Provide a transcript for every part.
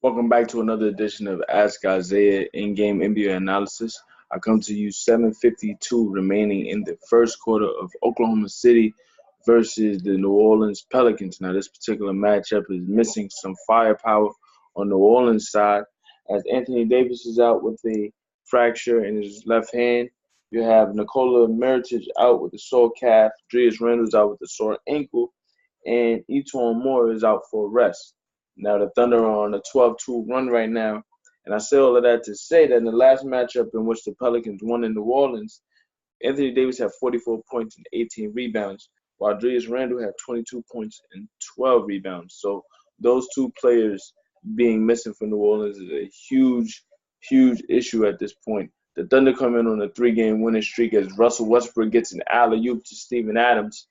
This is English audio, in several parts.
Welcome back to another edition of Ask Isaiah in-game NBA analysis. I come to you 7:52 remaining in the first quarter of Oklahoma City versus the New Orleans Pelicans. Now, this particular matchup is missing some firepower on New Orleans side as Anthony Davis is out with a fracture in his left hand. You have Nikola Mirotic out with a sore calf. Julius Randle's out with a sore ankle, and Etuan Moore is out for rest. Now the Thunder are on a 12-2 run right now. And I say all of that to say that in the last matchup in which the Pelicans won in New Orleans, Anthony Davis had 44 points and 18 rebounds, while Julius Randle had 22 points and 12 rebounds. So those two players being missing from New Orleans is a huge, huge issue at this point. The Thunder come in on a 3-game winning streak as Russell Westbrook gets an alley-oop to Steven Adams.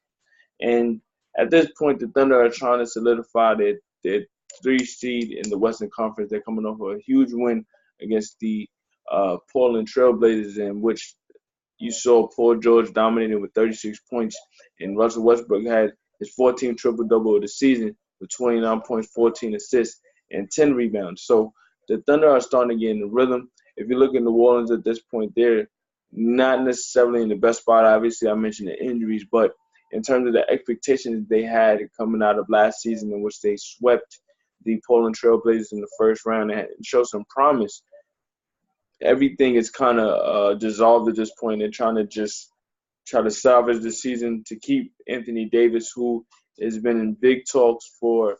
And at this point, the Thunder are trying to solidify their 3 seed in the Western Conference. They're coming off a huge win against the Portland Trailblazers, in which you saw Paul George dominating with 36 points, and Russell Westbrook had his 14th triple-double of the season with 29 points, 14 assists, and 10 rebounds. So the Thunder are starting to get in the rhythm. If you look at New Orleans at this point, they're not necessarily in the best spot. Obviously, I mentioned the injuries, but in terms of the expectations they had coming out of last season, in which they swept the Portland Trailblazers in the first round and showed some promise, everything is kind of dissolved at this point. They're trying to just try to salvage the season to keep Anthony Davis, who has been in big talks for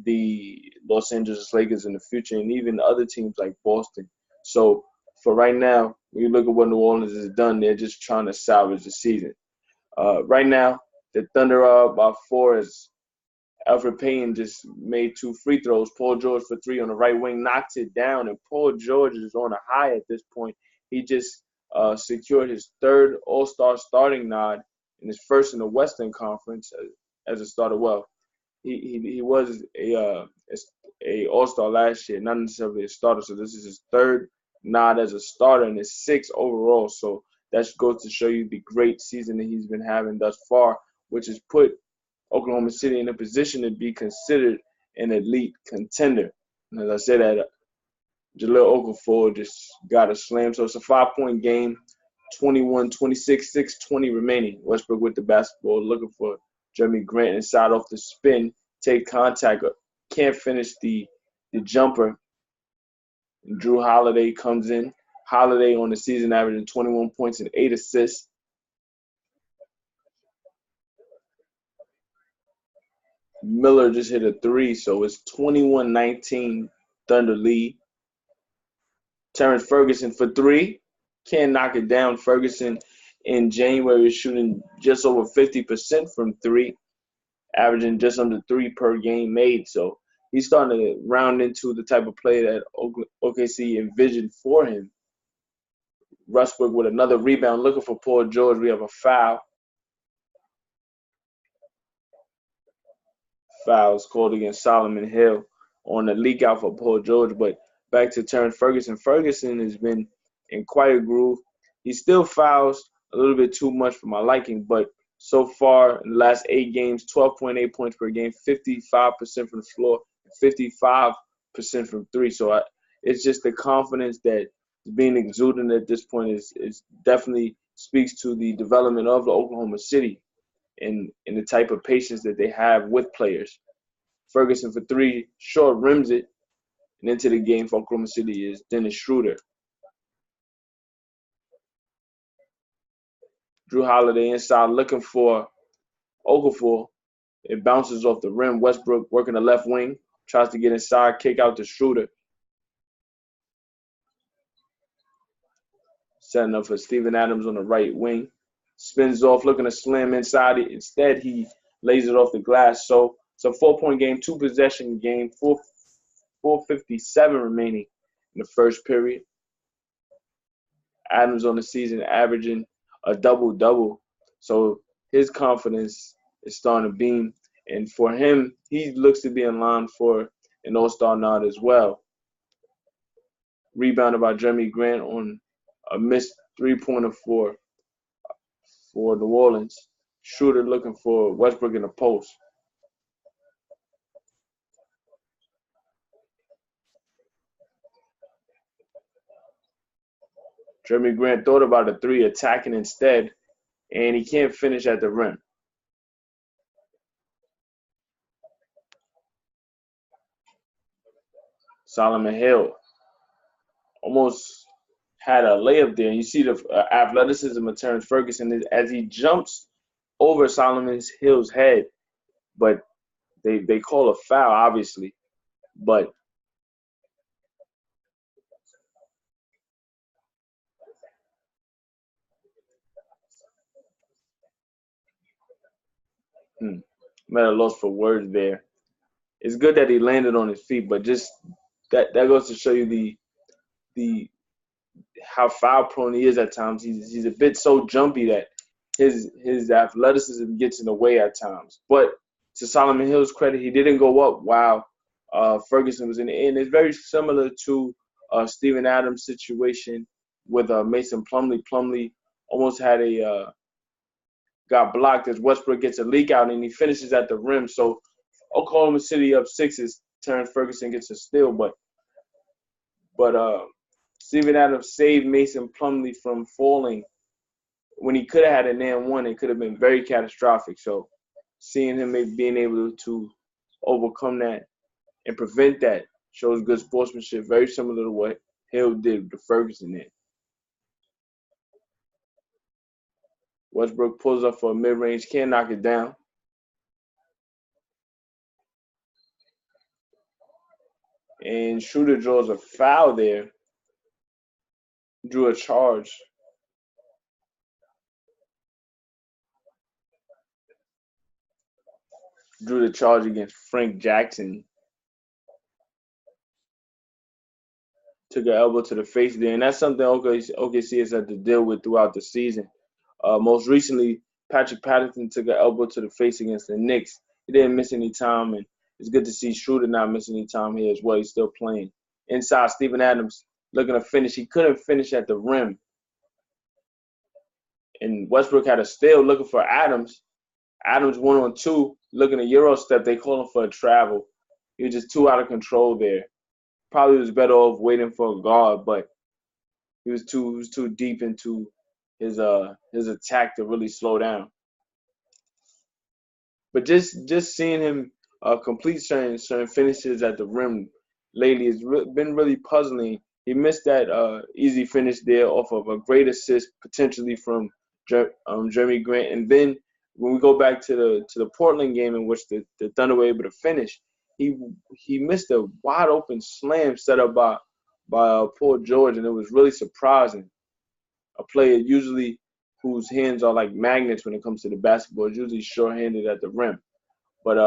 the Los Angeles Lakers in the future and even other teams like Boston. So for right now, when you look at what New Orleans has done, they're just trying to salvage the season. Right now, the Thunder are up by 4 as Alfred Payton just made 2 free throws. Paul George for 3 on the right wing knocks it down, and Paul George is on a high at this point. He just secured his 3rd All-Star starting nod and his first in the Western Conference as a starter. Well, he was a All-Star last year, not necessarily a starter. So this is his 3rd nod as a starter and his 6th overall. So that goes to show you the great season that he's been having thus far, which has put Oklahoma City in a position to be considered an elite contender. And as I said, that Jahlil Okafor just got a slam. So it's a 5-point game, 21-26, 6:20 remaining. Westbrook with the basketball, looking for Jeremy Grant inside off the spin, take contact, can't finish the jumper. And Jrue Holiday comes in. Holiday on the season averaging 21 points and 8 assists. Miller just hit a 3, so it's 21-19 Thunder lead. Terrence Ferguson for 3. Can't knock it down. Ferguson in January is shooting just over 50% from 3, averaging just under 3 per game made. So he's starting to round into the type of play that OKC envisioned for him. Westbrook with another rebound, looking for Paul George. We have a foul. Fouls called against Solomon Hill on the leak out for Paul George. But back to Terrence Ferguson. Ferguson has been in quite a groove. He still fouls a little bit too much for my liking, but so far in the last 8 games, 12.8 points per game, 55% from the floor, 55% from 3. So it's just the confidence that is being exuded at this point is definitely speaks to the development of the Oklahoma City and the type of patience that they have with players. Ferguson for 3, short rims it, and into the game for Oklahoma City is Dennis Schroeder. Jrue Holiday inside looking for Okafor. It bounces off the rim. Westbrook working the left wing, tries to get inside, kick out to Schroeder. Setting up for Steven Adams on the right wing. Spins off, looking to slam inside. Instead, he lays it off the glass. So it's a 4-point game, 2-possession game, 4:57 remaining in the first period. Adams on the season averaging a double-double. So his confidence is starting to beam. And for him, he looks to be in line for an All-Star nod as well. Rebounded by Jeremy Grant on a missed 3-pointer for New Orleans. Schroeder looking for Westbrook in the post. Jeremy Grant thought about a three, attacking instead, and he can't finish at the rim. Solomon Hill almost had a layup there. You see the athleticism of Terrence Ferguson as he jumps over Solomon Hill's head, but they call a foul, obviously. But I'm at a loss for words there. It's good that he landed on his feet, but just that goes to show you the how foul prone he is at times. He's a bit so jumpy that his athleticism gets in the way at times. But to Solomon Hill's credit, he didn't go up while Ferguson was in the end. It's very similar to Steven Adams' situation with Mason Plumlee. Plumlee almost had got blocked as Westbrook gets a leak out and he finishes at the rim. So Oklahoma City up 6 as Terrence Ferguson gets a steal, but Steven Adams saved Mason Plumlee from falling when he could have had an and one. It could have been very catastrophic. So seeing him being able to overcome that and prevent that shows good sportsmanship, very similar to what Hill did to Ferguson there. Westbrook pulls up for a mid-range, can't knock it down. And Schroeder draws a foul there. Drew a charge. Drew the charge against Frank Jackson. Took an elbow to the face there. And that's something OKC has had to deal with throughout the season. Most recently, Patrick Patterson took an elbow to the face against the Knicks. He didn't miss any time, and it's good to see Schroeder not miss any time here as well. He's still playing. Inside, Steven Adams looking to finish. He couldn't finish at the rim. And Westbrook had a steal looking for Adams. Adams 1-on-2, looking to Euro step. They call him for a travel. He was just too out of control there. Probably was better off waiting for a guard, but he was too deep into his attack to really slow down. But just seeing him complete certain finishes at the rim lately has been really puzzling. He missed that easy finish there off of a great assist potentially from Jeremy Grant, and then when we go back to the Portland game in which the Thunder were able to finish, he missed a wide open slam set up by Paul George, and it was really surprising. A player usually whose hands are like magnets when it comes to the basketball is usually short-handed at the rim. But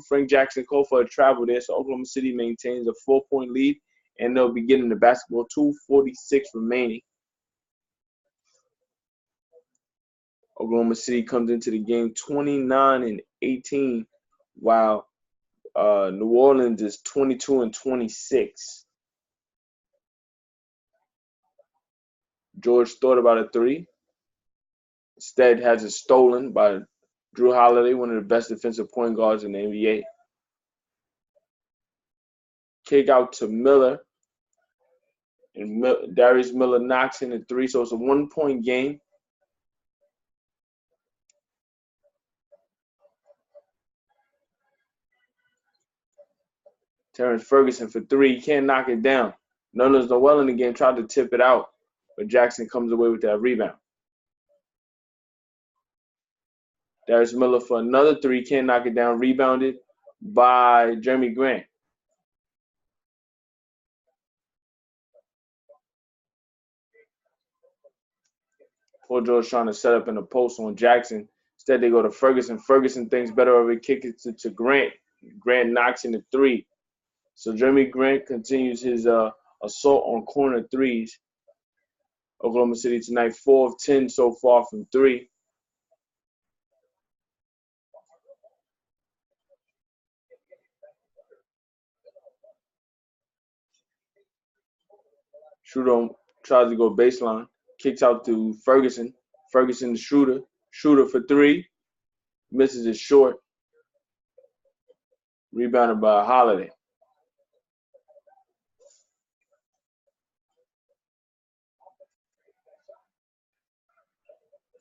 Frank Jackson called for a travel there, so Oklahoma City maintains a 4-point lead, and they'll be getting the basketball. 2:46 remaining. Oklahoma City comes into the game 29-18, while New Orleans is 22-26. George thought about a three. Instead, has it stolen by Jrue Holiday, one of the best defensive point guards in the NBA. Kick out to Miller. And Darius Miller knocks in a three, so it's a 1-point game. Terrence Ferguson for three. He can't knock it down. Nerlens Noel in the game tried to tip it out, but Jackson comes away with that rebound. Darius Miller for another three. Can't knock it down. Rebounded by Jeremy Grant. Paul George trying to set up in the post on Jackson. Instead, they go to Ferguson. Ferguson thinks better of it, kick it to Grant. Grant knocks in the three. So Jeremy Grant continues his assault on corner threes. Oklahoma City tonight, 4 of 10 so far from three. Schroeder tries to go baseline. Kicks out to Ferguson. Ferguson to Schroeder. Schroeder for three. Misses it short. Rebounded by Holiday.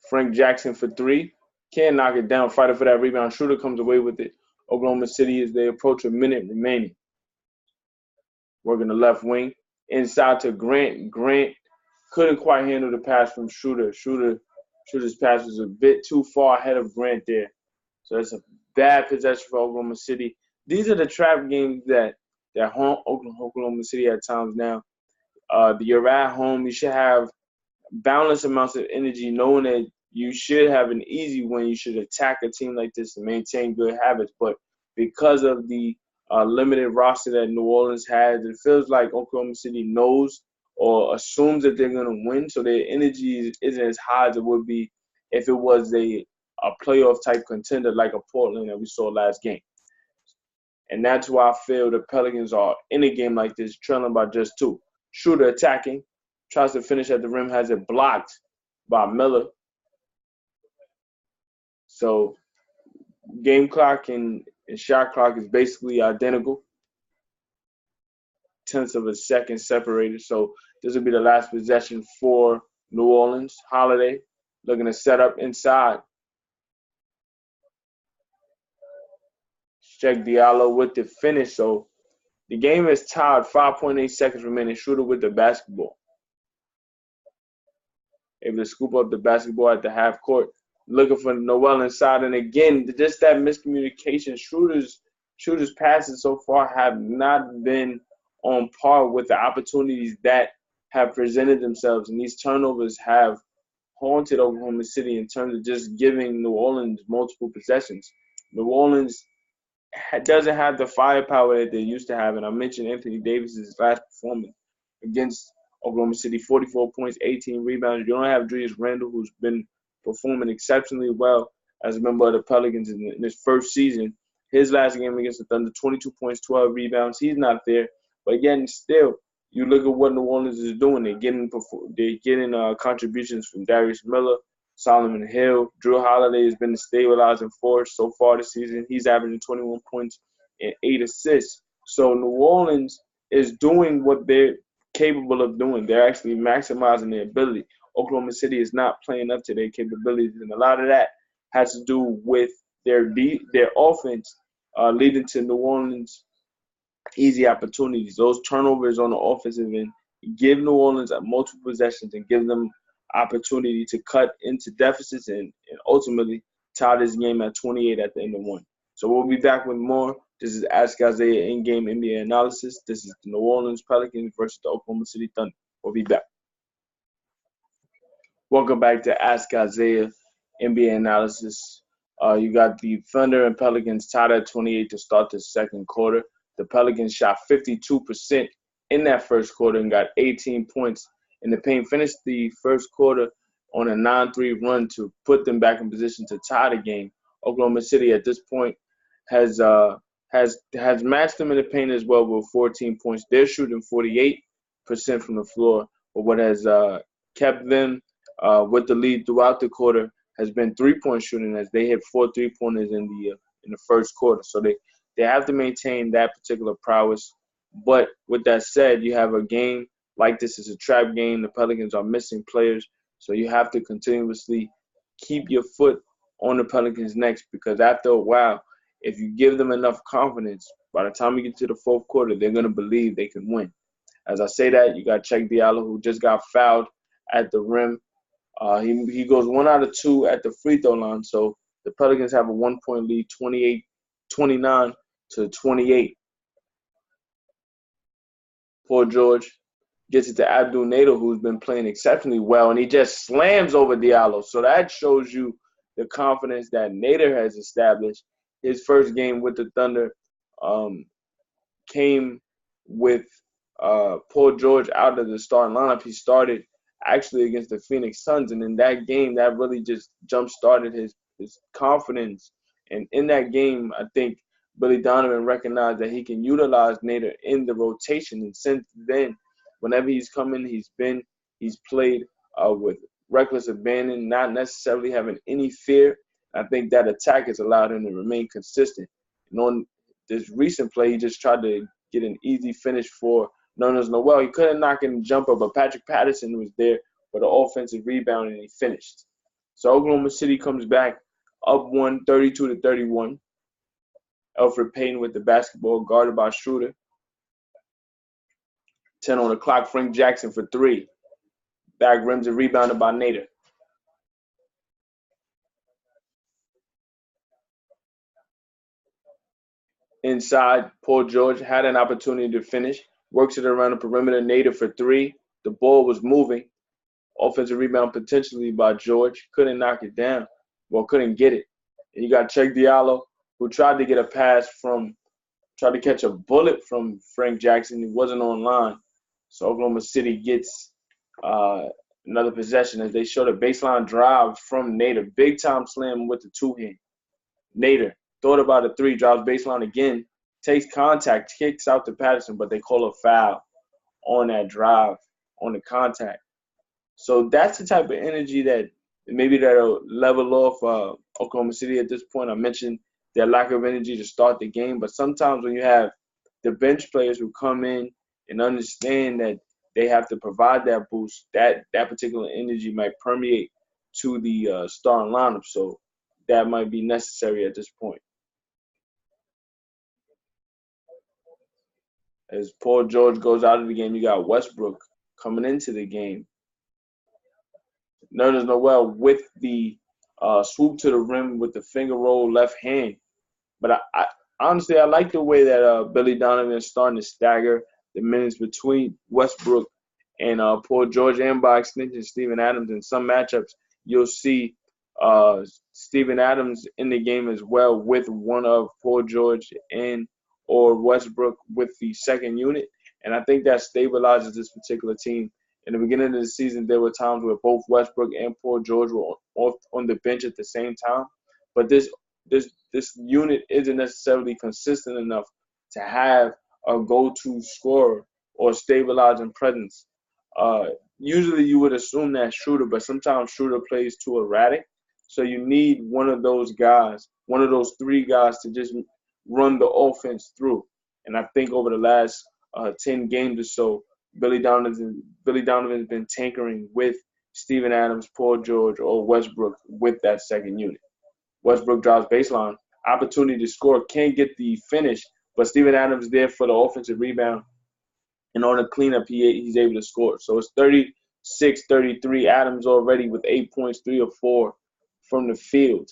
Frank Jackson for three. Can't knock it down. Fighting for that rebound. Schroeder comes away with it. Oklahoma City as they approach a minute remaining. Working the left wing. Inside to Grant. Grant couldn't quite handle the pass from Schroeder. Schroeder's pass was a bit too far ahead of Grant there. So that's a bad possession for Oklahoma City. These are the trap games that Oklahoma City at times now. You're at home. You should have balanced amounts of energy, knowing that you should have an easy win. You should attack a team like this and maintain good habits. But because of the limited roster that New Orleans has, it feels like Oklahoma City knows or assumes that they're going to win. So their energy isn't as high as it would be if it was a playoff type contender like a Portland that we saw last game. And that's why I feel the Pelicans are in a game like this, trailing by just 2. Schroeder attacking, tries to finish at the rim, has it blocked by Miller. So game clock and shot clock is basically identical. Tenths of a second separated. So this will be the last possession for New Orleans. Holiday looking to set up inside. Check Diallo with the finish. So the game is tied. 5.8 seconds remaining. Schroeder with the basketball. Able to scoop up the basketball at the half court. Looking for Noel inside. And again, just that miscommunication. Schroeder's passes so far have not been on par with the opportunities that have presented themselves. And these turnovers have haunted Oklahoma City in terms of just giving New Orleans multiple possessions. New Orleans doesn't have the firepower that they used to have. And I mentioned Anthony Davis's last performance against Oklahoma City, 44 points, 18 rebounds. You don't have Julius Randle, who's been performing exceptionally well as a member of the Pelicans in his first season. His last game against the Thunder, 22 points, 12 rebounds. He's not there. But again, still, you look at what New Orleans is doing. They're getting contributions from Darius Miller, Solomon Hill. Jrue Holiday has been the stabilizing force so far this season. He's averaging 21 points and 8 assists. So New Orleans is doing what they're capable of doing. They're actually maximizing their ability. Oklahoma City is not playing up to their capabilities, and a lot of that has to do with their offense leading to New Orleans easy opportunities. Those turnovers on the offensive end give New Orleans multiple possessions and give them opportunity to cut into deficits and ultimately tie this game at 28 at the end of 1. So we'll be back with more. This is Ask Isaiah in-game NBA analysis. This is the New Orleans Pelicans versus the Oklahoma City Thunder. We'll be back. Welcome back to Ask Isaiah NBA analysis. You got the Thunder and Pelicans tied at 28 to start the second quarter. The Pelicans shot 52% in that first quarter and got 18 points in the paint. Finished the first quarter on a 9-3 run to put them back in position to tie the game. Oklahoma City at this point has matched them in the paint as well with 14 points. They're shooting 48% from the floor, but what has kept them with the lead throughout the quarter has been three-point shooting, as they hit 4 3-pointers in the first quarter. So they have to maintain that particular prowess. But with that said, you have a game like this is a trap game. The Pelicans are missing players, so you have to continuously keep your foot on the Pelicans' necks, because after a while, if you give them enough confidence, by the time you get to the fourth quarter, they're going to believe they can win. As I say that, you got Check Diallo, who just got fouled at the rim. He goes 1 out of 2 at the free throw line, so the Pelicans have a 1-point lead, 29 to 28. Paul George gets it to Abdul Nader, who's been playing exceptionally well, and he just slams over Diallo. So that shows you the confidence that Nader has established. His first game with the Thunder came with Paul George out of the starting lineup. He started actually against the Phoenix Suns, and in that game, that really just jump-started his confidence. And in that game, I think Billy Donovan recognized that he can utilize Nader in the rotation. And since then, whenever he's come in, he's played with reckless abandon, not necessarily having any fear. I think that attack has allowed him to remain consistent. And on this recent play, he just tried to get an easy finish for Nerlens Noel. He couldn't knock in the jumper, but Patrick Patterson was there for the offensive rebound, and he finished. So Oklahoma City comes back up 1, 32-31. Elfrid Payton with the basketball, guarded by Schroeder. 10 on the clock. Frank Jackson for 3. Back rims and rebounded by Nader. Inside, Paul George had an opportunity to finish. Works it around the perimeter. Nader for 3. The ball was moving. Offensive rebound potentially by George. Couldn't knock it down. Well, couldn't get it. And you got Cheikh Diallo, who tried to get a pass tried to catch a bullet from Frank Jackson. He wasn't on line. So Oklahoma City gets another possession as they showed a baseline drive from Nader. Big time slam with the 2-hand. Nader thought about a 3, drives baseline again, takes contact, kicks out to Patterson, but they call a foul on that drive, on the contact. So that's the type of energy that maybe that'll level off Oklahoma City at this point. I mentioned their lack of energy to start the game, but sometimes when you have the bench players who come in and understand that they have to provide that boost, that particular energy might permeate to the starting lineup. So that might be necessary at this point. As Paul George goes out of the game, you got Westbrook coming into the game. Nerlens Noel with the swoop to the rim with the finger roll left hand. But I honestly, I like the way that Billy Donovan is starting to stagger the minutes between Westbrook and Paul George, and by extension Steven Adams. In some matchups, you'll see Steven Adams in the game as well with one of Paul George and or Westbrook with the second unit. And I think that stabilizes this particular team. In the beginning of the season, there were times where both Westbrook and Paul George were on the bench at the same time. But this unit isn't necessarily consistent enough to have a go-to scorer or stabilizing presence. Usually you would assume that Schroeder, but sometimes Schroeder plays too erratic. So you need one of those guys, one of those 3 guys to just run the offense through. And I think over the last 10 games or so, Billy Donovan's been tinkering with Steven Adams, Paul George, or Westbrook with that second unit. Westbrook drives baseline, opportunity to score, can't get the finish, but Steven Adams there for the offensive rebound. And on the cleanup, he's able to score. So it's 36-33. Adams already with 8 points, 3 or 4 from the field.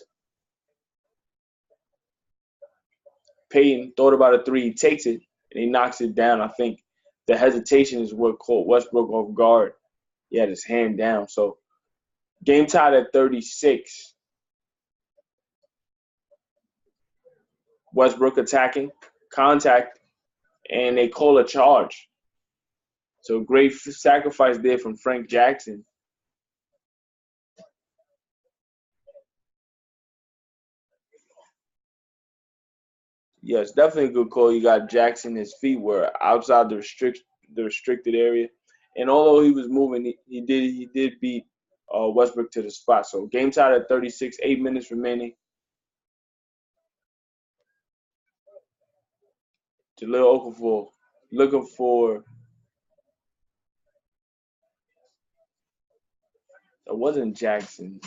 Payton thought about a 3. He takes it, and he knocks it down. I think the hesitation is what caught Westbrook off guard. He had his hand down. So game tied at 36. Westbrook attacking, contact, and they call a charge. So great sacrifice there from Frank Jackson. Yes, definitely a good call. You got Jackson, his feet were outside the restricted area. And although he was moving, he did beat Westbrook to the spot. So game tied at 36, 8 minutes remaining. Jahlil Okafor looking for – it wasn't Jackson.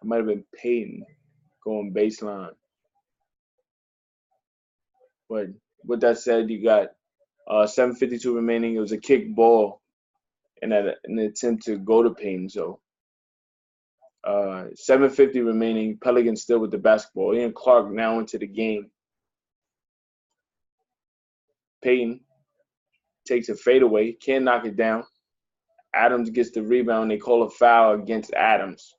It might have been Payton going baseline. But with that said, you got 7:52 remaining. It was a kick ball in an attempt to go to Payton. So 7:50 remaining. Pelicans still with the basketball. Ian Clark now into the game. Payton takes a fadeaway. Can't knock it down. Adams gets the rebound. They call a foul against Adams.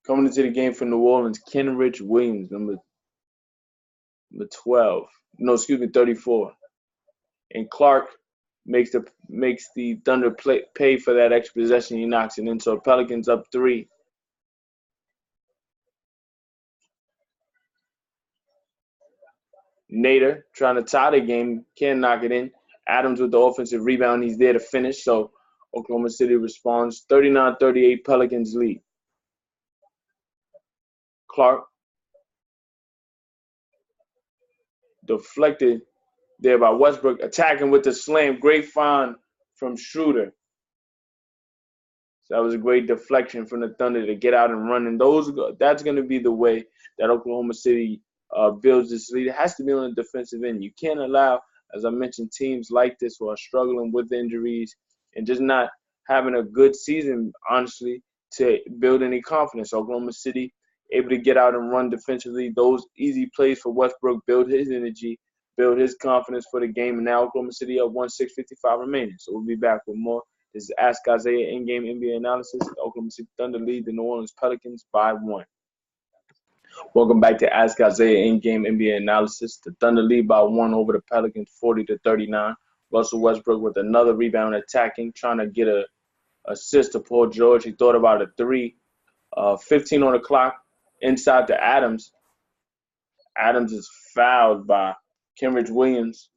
Coming into the game for New Orleans, Kenrich Williams, number 12. No, excuse me, 34. And Clark makes the Thunder pay for that extra possession. He knocks it in. So Pelicans up 3. Nader trying to tie the game, can't knock it in. Adams with the offensive rebound. He's there to finish. So Oklahoma City responds 39-38 Pelicans lead. Clark deflected there by Westbrook, attacking with the slam. Great find from Schroeder. So that was a great deflection from the Thunder to get out and run. And that's going to be the way that Oklahoma City builds this lead. It has to be on the defensive end. You can't allow, as I mentioned, teams like this who are struggling with injuries and just not having a good season, honestly, to build any confidence. Oklahoma City able to get out and run defensively. Those easy plays for Westbrook build his energy, build his confidence for the game. And now Oklahoma City up 1:6:55 remaining. So we'll be back with more. This is Ask Isaiah in-game NBA analysis. The Oklahoma City Thunder lead the New Orleans Pelicans by 1. Welcome back to Ask Isaiah in-game NBA analysis. The Thunder lead by 1 over the Pelicans, 40-39. Russell Westbrook with another rebound attacking, trying to get an assist to Paul George. He thought about a 3. 15 on the clock inside to Adams. Adams is fouled by Kenrich Williams,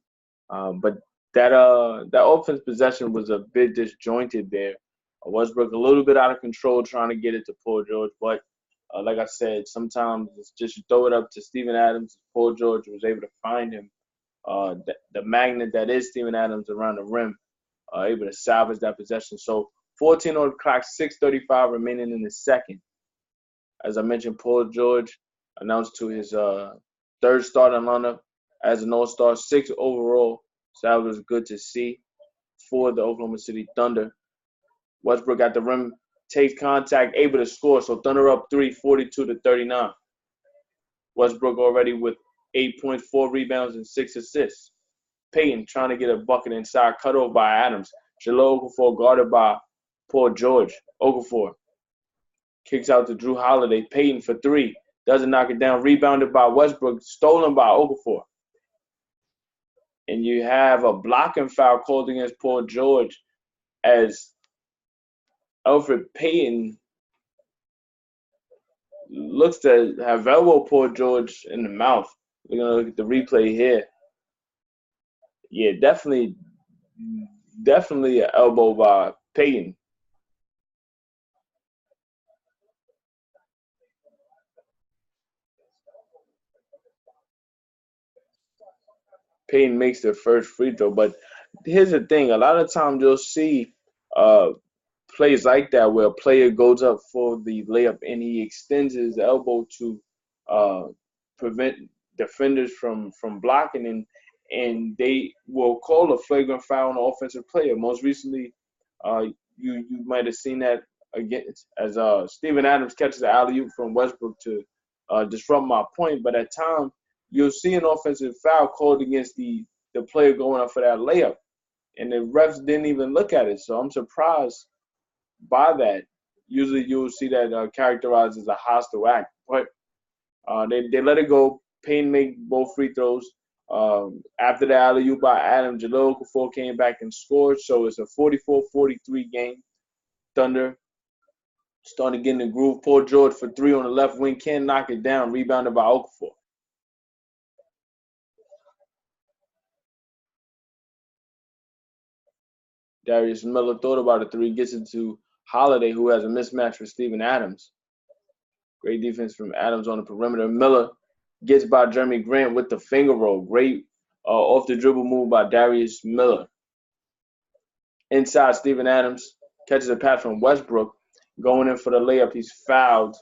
but that offense possession was a bit disjointed there. Westbrook a little bit out of control trying to get it to Paul George, but like I said, sometimes it's just you throw it up to Steven Adams. Paul George was able to find him. The magnet that is Steven Adams around the rim, able to salvage that possession. So 14 on the clock, 6:35 remaining in the second. As I mentioned, Paul George announced to his third starting lineup as an All-Star, 6 overall. So that was good to see for the Oklahoma City Thunder. Westbrook at the rim, takes contact, able to score. So Thunder up 3, 42-39. Westbrook already with 8 points, 4 rebounds, and 6 assists. Payton trying to get a bucket inside, cut off by Adams. Jrue Okafor guarded by Paul George. Okafor kicks out to Jrue Holiday. Payton for 3. Doesn't knock it down. Rebounded by Westbrook. Stolen by Okafor. And you have a blocking foul called against Paul George as Elfrid Payton looks to have elbowed Paul George in the mouth. We're going to look at the replay here. Yeah, definitely an elbow by Payton. Payton makes the first free throw. But here's the thing. A lot of times you'll see plays like that where a player goes up for the layup and he extends his elbow to prevent defenders from blocking, and they will call a flagrant foul on an offensive player. Most recently, you might have seen that against as Steven Adams catches the alley-oop from Westbrook to disrupt my point. But at times, you'll see an offensive foul called against the player going up for that layup, and the refs didn't even look at it. So I'm surprised by that. Usually you'll see that characterized as a hostile act, but they let it go. Payne made both free throws. After the alley-oop by Adam, Jrue Okafor came back and scored. So it's a 44-43 game. Thunder starting to get in the groove. Paul George for 3 on the left wing. Can't knock it down. Rebounded by Okafor. Darius Miller thought about a 3. Gets it to Holiday, who has a mismatch with Steven Adams. Great defense from Adams on the perimeter. Miller gets by Jeremy Grant with the finger roll. Great off the dribble move by Darius Miller. Inside, Steven Adams catches a pass from Westbrook. Going in for the layup, he's fouled.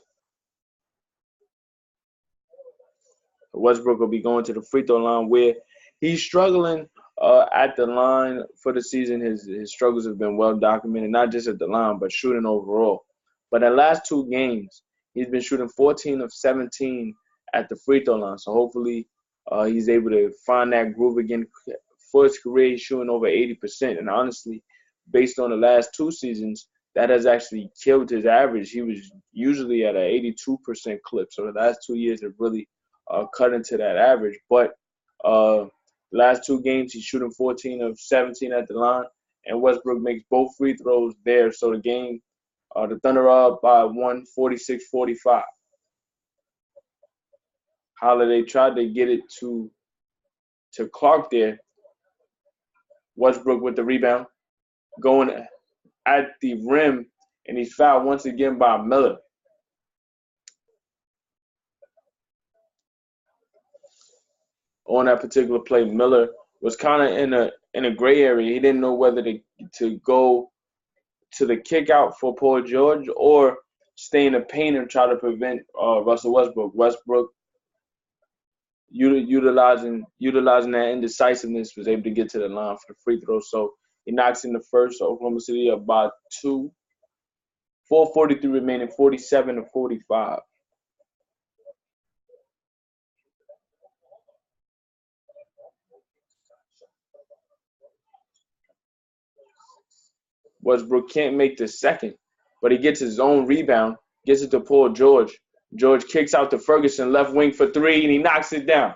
Westbrook will be going to the free throw line where he's struggling at the line for the season. His struggles have been well documented, not just at the line, but shooting overall. But the last 2 games, he's been shooting 14 of 17 at the free throw line. So hopefully he's able to find that groove again. For his career, he's shooting over 80%. And honestly, based on the last 2 seasons, that has actually killed his average. He was usually at an 82% clip. So the last 2 years have really cut into that average. But last 2 games, he's shooting 14 of 17 at the line. And Westbrook makes both free throws there. So the game, the Thunder are up by 1, 46-45. Holiday tried to get it to Clark there. Westbrook with the rebound. Going at the rim, and he's fouled once again by Miller. On that particular play, Miller was kind of in a gray area. He didn't know whether to go to the kick out for Paul George or stay in the paint and try to prevent Russell Westbrook. Westbrook, utilizing that indecisiveness, was able to get to the line for the free throw. So he knocks in the first. Oklahoma City up by 2. 4:43 remaining, 47-45. Westbrook can't make the second, but he gets his own rebound, gets it to Paul George. George kicks out to Ferguson, left wing for 3, and he knocks it down.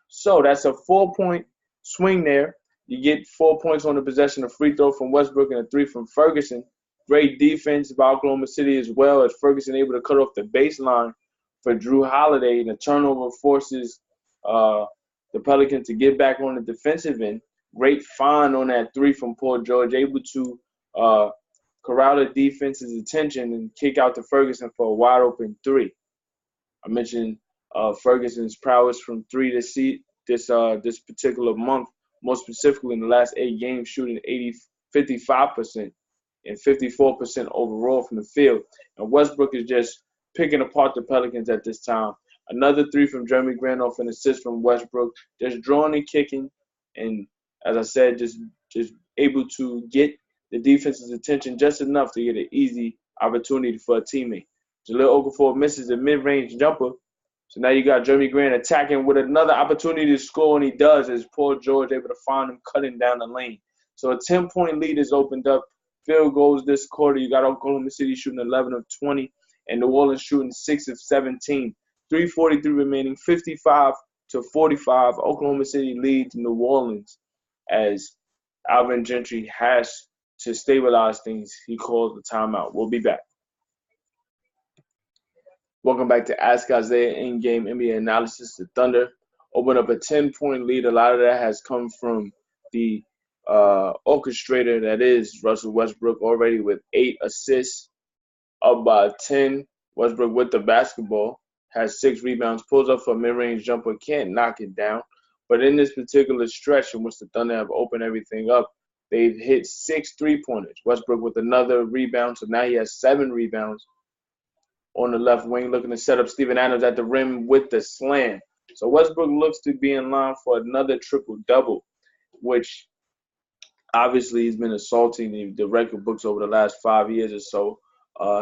So that's a 4-point swing there. You get 4 points on the possession of free throw from Westbrook and a 3 from Ferguson. Great defense by Oklahoma City as well, as Ferguson able to cut off the baseline for Jrue Holiday. And the turnover forces the Pelicans to get back on the defensive end. Great find on that 3 from Paul George, able to corral the defense's attention and kick out to Ferguson for a wide open 3. I mentioned Ferguson's prowess from 3 this particular month, more specifically in the last 8 games, shooting 55% and 54% overall from the field. And Westbrook is just picking apart the Pelicans at this time. Another 3 from Jeremy Grant off an assist from Westbrook, just drawing and kicking, and as I said, just able to get the defense's attention just enough to get an easy opportunity for a teammate. Jahlil Okafor misses a mid-range jumper. So now you got Jeremy Grant attacking with another opportunity to score, and he does, as Paul George able to find him cutting down the lane. So a 10-point lead is opened up. Field goals this quarter. You got Oklahoma City shooting 11 of 20, and New Orleans shooting 6 of 17. 3:43 remaining, 55-45. Oklahoma City leads New Orleans as Alvin Gentry has to stabilize things. He calls the timeout. We'll be back. Welcome back to Ask Isaiah in-game NBA analysis. The Thunder open up a 10-point lead. A lot of that has come from the orchestrator that is Russell Westbrook, already with 8 assists, up by 10. Westbrook with the basketball has 6 rebounds, pulls up for a mid-range jumper, can't knock it down. But in this particular stretch in which the Thunder have opened everything up, they've hit 6 3-pointers. Westbrook with another rebound, so now he has 7 rebounds on the left wing, looking to set up Steven Adams at the rim with the slam. So Westbrook looks to be in line for another triple-double, which obviously he's been assaulting the record books over the last 5 years or so.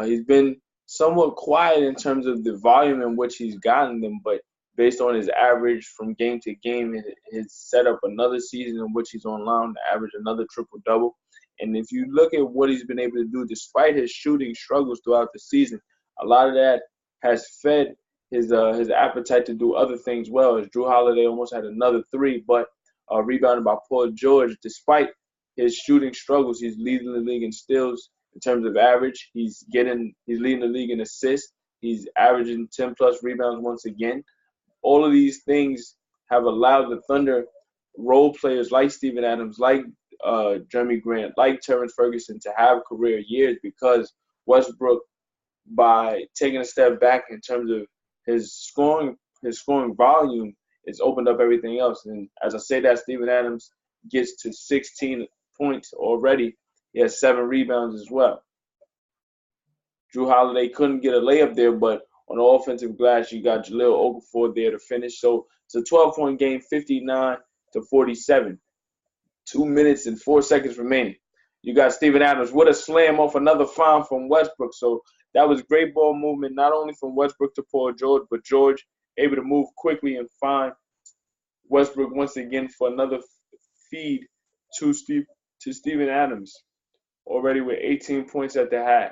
He's been somewhat quiet in terms of the volume in which he's gotten them, but based on his average from game to game, he's set up another season in which he's on line to average another triple-double. And if you look at what he's been able to do despite his shooting struggles throughout the season, a lot of that has fed his appetite to do other things well. As Jrue Holiday almost had another 3, but rebounded by Paul George. Despite his shooting struggles, he's leading the league in steals in terms of average. He's leading the league in assists. He's averaging 10-plus rebounds once again. All of these things have allowed the Thunder role players like Steven Adams, like Jeremy Grant, like Terrence Ferguson to have career years, because Westbrook, by taking a step back in terms of his scoring volume, has opened up everything else. And as I say that, Steven Adams gets to 16 points already. He has 7 rebounds as well. Jrue Holiday couldn't get a layup there, but on the offensive glass, you got Jahlil Okafor there to finish. So it's a 12-point game, 59-47. 2 minutes and 4 seconds remaining. You got Steven Adams with a slam off another foul from Westbrook. So that was great ball movement, not only from Westbrook to Paul George, but George able to move quickly and find Westbrook once again for another feed to Steven Adams, already with 18 points at the half.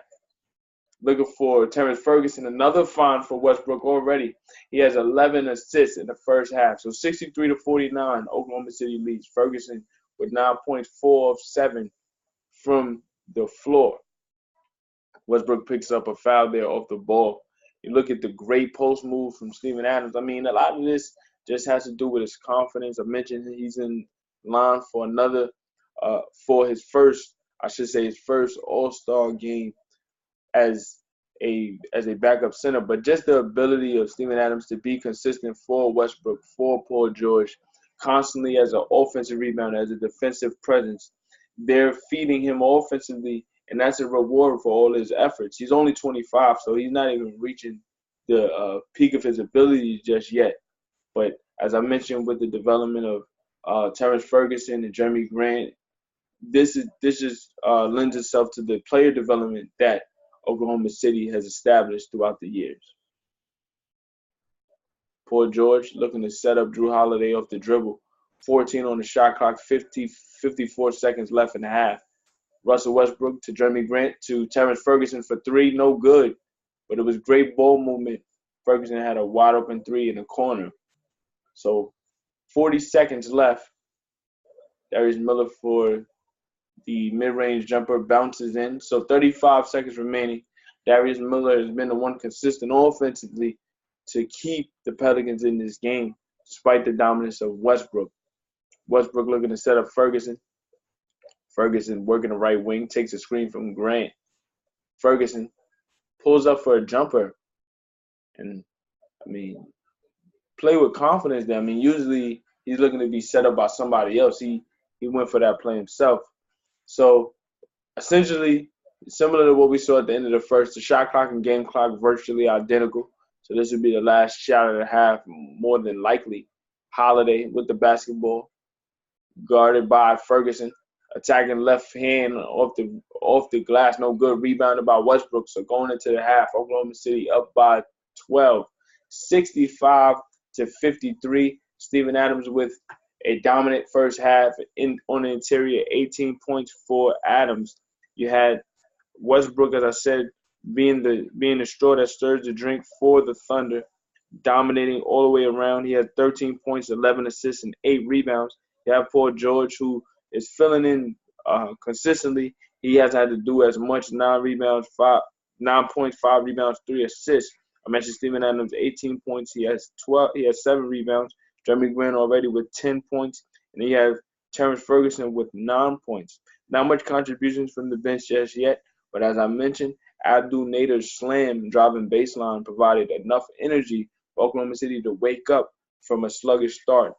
Looking for Terrence Ferguson, another find for Westbrook already. He has 11 assists in the first half. So 63-49, Oklahoma City leads. Ferguson with 9 points, 4 of 7 from the floor. Westbrook picks up a foul there off the ball. You look at the great post move from Steven Adams. I mean, a lot of this just has to do with his confidence. I mentioned he's in line for another, for his first I should say his first All-Star game as a backup center, but just the ability of Steven Adams to be consistent for Westbrook, for Paul George, constantly as an offensive rebounder, as a defensive presence. They're feeding him offensively, and that's a reward for all his efforts. He's only 25, so he's not even reaching the peak of his ability just yet. But as I mentioned with the development of Terrence Ferguson and Jeremy Grant, this just lends itself to the player development that Oklahoma City has established throughout the years. Paul George looking to set up Jrue Holiday off the dribble. 14 on the shot clock, 54 seconds left in the half. Russell Westbrook to Jeremy Grant to Terrence Ferguson for three, no good. But it was great ball movement. Ferguson had a wide open three in the corner. So 40 seconds left. Darius Miller for the mid-range jumper bounces in. So 35 seconds remaining. Darius Miller has been the one consistent offensively to keep the Pelicans in this game, despite the dominance of Westbrook. Westbrook looking to set up Ferguson. Ferguson working the right wing, takes a screen from Grant. Ferguson pulls up for a jumper. And, play with confidence there. Usually he's looking to be set up by somebody else. He went for that play himself. So, essentially, similar to what we saw at the end of the first, the shot clock and game clock virtually identical. So this would be the last shot of the half, more than likely. Holiday with the basketball, guarded by Ferguson, attacking left hand off the glass, no good. Rebounded by Westbrook. So going into the half, Oklahoma City up by 12, 65-53. Steven Adams with a dominant first half on the interior, 18 points for Adams. You had Westbrook, as I said, being the straw that stirs the drink for the Thunder, dominating all the way around. He had 13 points, 11 assists, and 8 rebounds. You have Paul George, who is filling in consistently. He hasn't had to do as much, 9 points, 5 rebounds, 3 assists. I mentioned Steven Adams, 18 points. He has 7 rebounds. Jeremy Grant already with 10 points. And you have Terrence Ferguson with 9 points. Not much contributions from the bench just yet, but as I mentioned, Abdul Nader's slam driving baseline provided enough energy for Oklahoma City to wake up from a sluggish start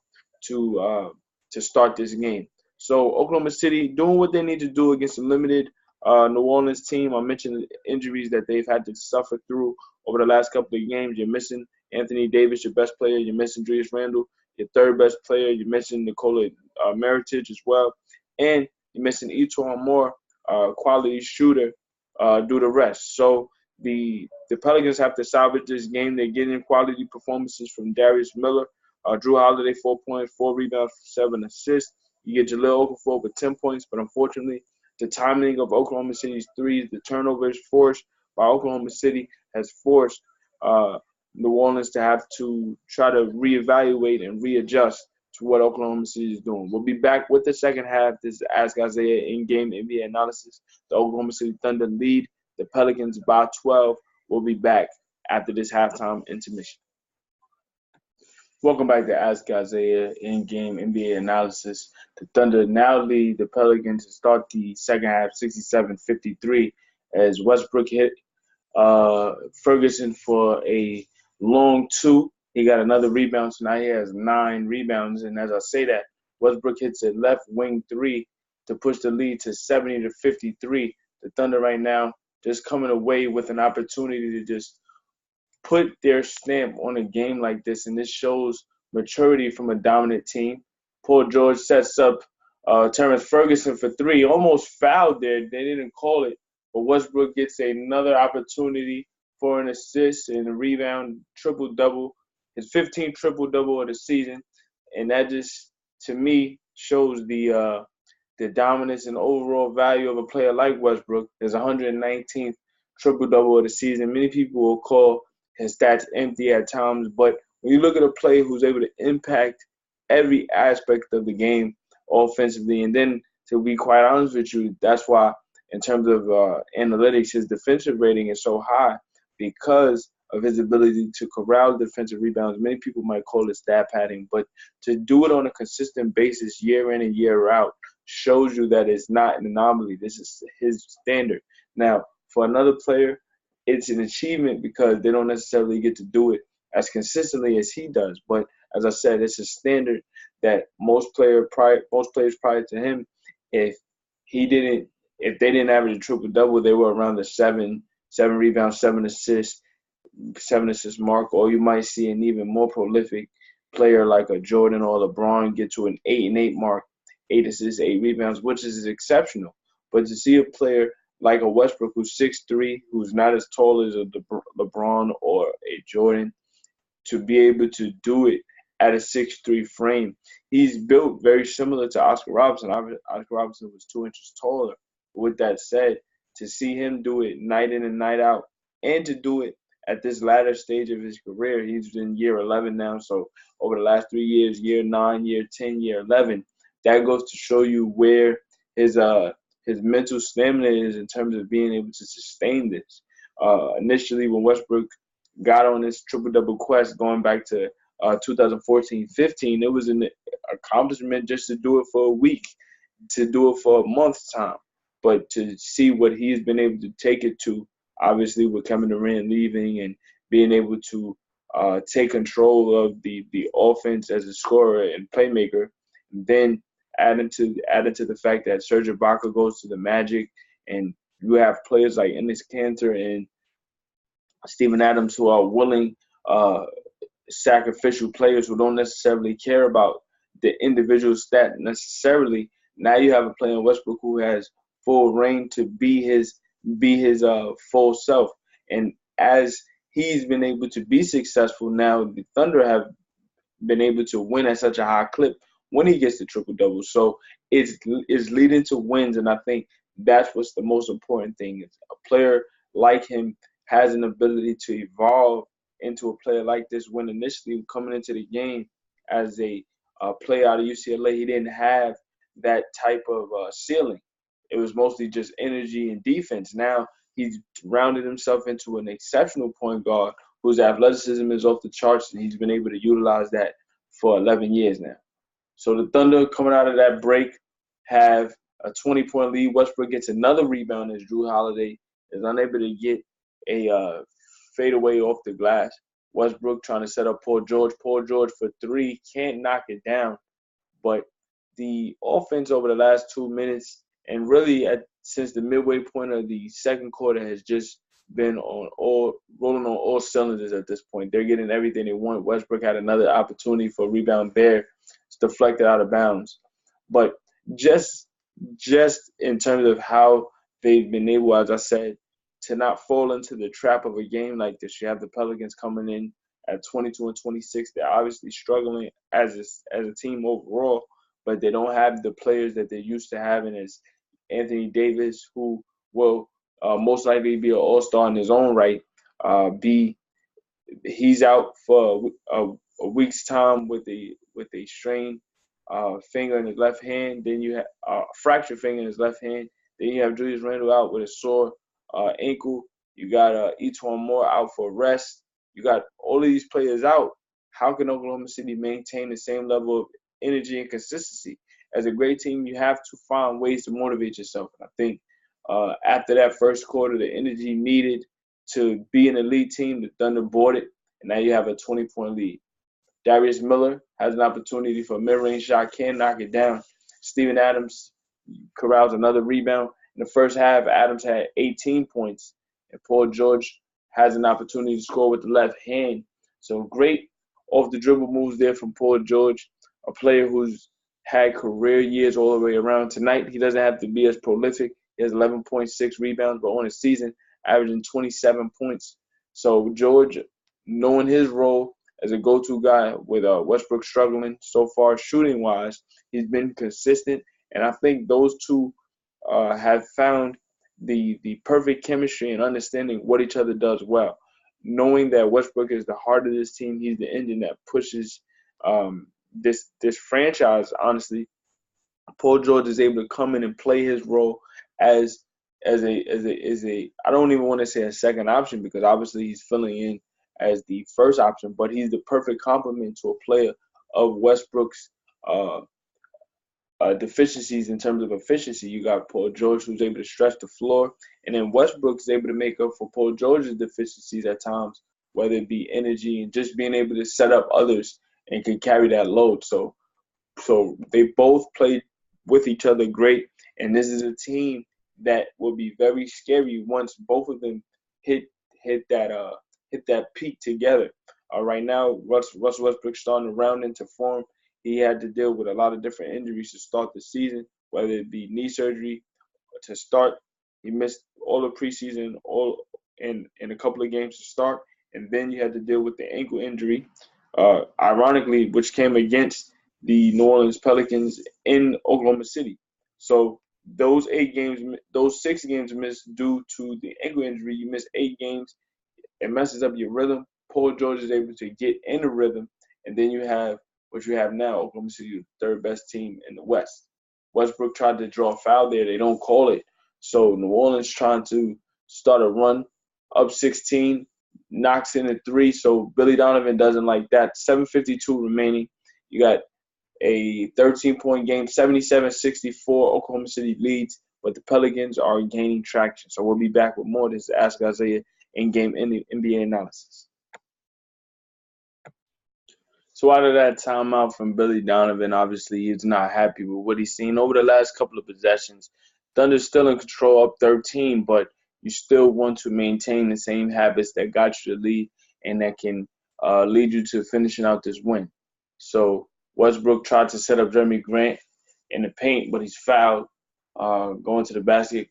to start this game. So Oklahoma City doing what they need to do against a limited New Orleans team. I mentioned the injuries that they've had to suffer through over the last couple of games. You're missing Anthony Davis, your best player. You're missing Julius Randle, your third best player. You're missing Nikola Mirotic as well. And you're missing Etor Moore, quality shooter, do the rest. So the Pelicans have to salvage this game. They're getting quality performances from Darius Miller, Jrue Holiday, 4 points, 4 rebounds, 7 assists. You get Jahlil Okafor with 10 points, but unfortunately, the timing of Oklahoma City's threes, the turnovers forced by Oklahoma City has forced New Orleans to have to try to reevaluate and readjust to what Oklahoma City is doing. We'll be back with the second half. This is Ask Isaiah in-game NBA analysis. The Oklahoma City Thunder lead the Pelicans by 12. We'll be back after this halftime intermission. Welcome back to Ask Isaiah in-game NBA analysis. The Thunder now lead the Pelicans to start the second half 67-53 as Westbrook hit Ferguson for a long 2. He got another rebound, so now he has 9 rebounds. And as I say that, Westbrook hits a left wing 3 to push the lead to 70-53. The Thunder right now just coming away with an opportunity to just put their stamp on a game like this, and this shows maturity from a dominant team. Paul George sets up Terrence Ferguson for 3, almost fouled there. They didn't call it, but Westbrook gets another opportunity for an assist and a rebound, triple-double, his 15th triple-double of the season, and that just, to me, shows the dominance and overall value of a player like Westbrook. His 119th triple-double of the season. Many people will call his stats empty at times, but when you look at a player who's able to impact every aspect of the game offensively, and then to be quite honest with you, that's why in terms of analytics, his defensive rating is so high because of his ability to corral defensive rebounds. Many people might call it stat padding, but to do it on a consistent basis year in and year out, shows you that it's not an anomaly. This is his standard. Now, for another player, it's an achievement because they don't necessarily get to do it as consistently as he does. But as I said, it's a standard that most players prior to him, if he didn't, if they didn't average a triple double, they were around the seven rebounds, 7 assists mark, or you might see an even more prolific player like a Jordan or LeBron get to an 8-8 mark, 8 assists, 8 rebounds, which is exceptional. But to see a player like a Westbrook who's 6'3", who's not as tall as a LeBron or a Jordan, to be able to do it at a 6'3" frame. He's built very similar to Oscar Robertson. Oscar Robertson was 2 inches taller. With that said, to see him do it night in and night out, and to do it at this latter stage of his career, he's in year 11 now. So over the last 3 years, year 9, year 10, year 11, that goes to show you where his mental stamina is in terms of being able to sustain this. Initially, when Westbrook got on this triple-double quest going back to 2014-15, it was an accomplishment just to do it for a week, to do it for a month's time. But to see what he's been able to take it to, obviously with Kevin Durant leaving and being able to take control of the offense as a scorer and playmaker, and then adding to the fact that Serge Ibaka goes to the Magic, and you have players like Enes Kanter and Steven Adams who are willing sacrificial players who don't necessarily care about the individual stat necessarily. Now you have a player in Westbrook who has full reign to be his full self. And as he's been able to be successful now, the Thunder have been able to win at such a high clip when he gets the triple-double. So it's leading to wins, and I think that's what's the most important thing. Is a player like him has an ability to evolve into a player like this, when initially coming into the game as a player out of UCLA, he didn't have that type of ceiling. It was mostly just energy and defense. Now he's rounded himself into an exceptional point guard whose athleticism is off the charts, and he's been able to utilize that for 11 years now. So the Thunder, coming out of that break, have a 20-point lead. Westbrook gets another rebound as Jrue Holiday is unable to get a fadeaway off the glass. Westbrook trying to set up Paul George. Paul George for three, can't knock it down. But the offense over the last 2 minutes, and really since the midway point of the second quarter, has just been rolling on all cylinders at this point. They're getting everything they want. Westbrook had another opportunity for a rebound there. It's deflected out of bounds. But just in terms of how they've been able, as I said, to not fall into the trap of a game like this. You have the Pelicans coming in at 22-26. They're obviously struggling as a team overall, but they don't have the players that they're used to having, as Anthony Davis, who will most likely be an all-star in his own right. He's out for a week's time with a strained finger in his left hand. Then you have a fractured finger in his left hand. Then you have Julius Randle out with a sore ankle. You got Etuan Moore out for rest. You got all of these players out. How can Oklahoma City maintain the same level of energy and consistency? As a great team, you have to find ways to motivate yourself. And I think after that first quarter, the energy needed to be an elite team, the Thunder bought it, and now you have a 20-point lead. Darius Miller has an opportunity for a mid-range shot, can knock it down. Steven Adams corrals another rebound. In the first half, Adams had 18 points, and Paul George has an opportunity to score with the left hand. So great off-the-dribble moves there from Paul George, a player who's had career years all the way around. Tonight, he doesn't have to be as prolific. He has 11.6 rebounds, but on his season, averaging 27 points. So George, knowing his role as a go-to guy with Westbrook struggling so far shooting-wise, he's been consistent, and I think those two have found the perfect chemistry and understanding what each other does well. Knowing that Westbrook is the heart of this team, he's the engine that pushes this franchise. Honestly, Paul George is able to come in and play his role as a I don't even want to say a second option, because obviously he's filling in as the first option, but he's the perfect complement to a player of Westbrook's deficiencies in terms of efficiency. You got Paul George, who's able to stretch the floor, and then Westbrook is able to make up for Paul George's deficiencies at times, whether it be energy and just being able to set up others and can carry that load. So they both played with each other great, and this is a team that will be very scary once both of them hit that peak together. Right now, Russell Westbrook starting to round into form. He had to deal with a lot of different injuries to start the season, whether it be knee surgery to start. He missed all the preseason, all in a couple of games to start, and then you had to deal with the ankle injury, ironically, which came against the New Orleans Pelicans in Oklahoma City. So those 6 games missed due to the ankle injury. You miss 8 games, it messes up your rhythm. Paul George is able to get in a rhythm, and then you have what you have now, Oklahoma City, the third best team in the West. Westbrook tried to draw a foul there. They don't call it. So New Orleans trying to start a run up 16, knocks in a 3. So Billy Donovan doesn't like that. 7:52 remaining. You got a 13-point game, 77-64. Oklahoma City leads, but the Pelicans are gaining traction. So we'll be back with more of this Ask Isaiah in-game NBA analysis. So out of that timeout from Billy Donovan, obviously he's not happy with what he's seen over the last couple of possessions. Thunder's still in control, up 13, but you still want to maintain the same habits that got you the lead and that can lead you to finishing out this win. So Westbrook tried to set up Jeremy Grant in the paint, but he's fouled, going to the basket,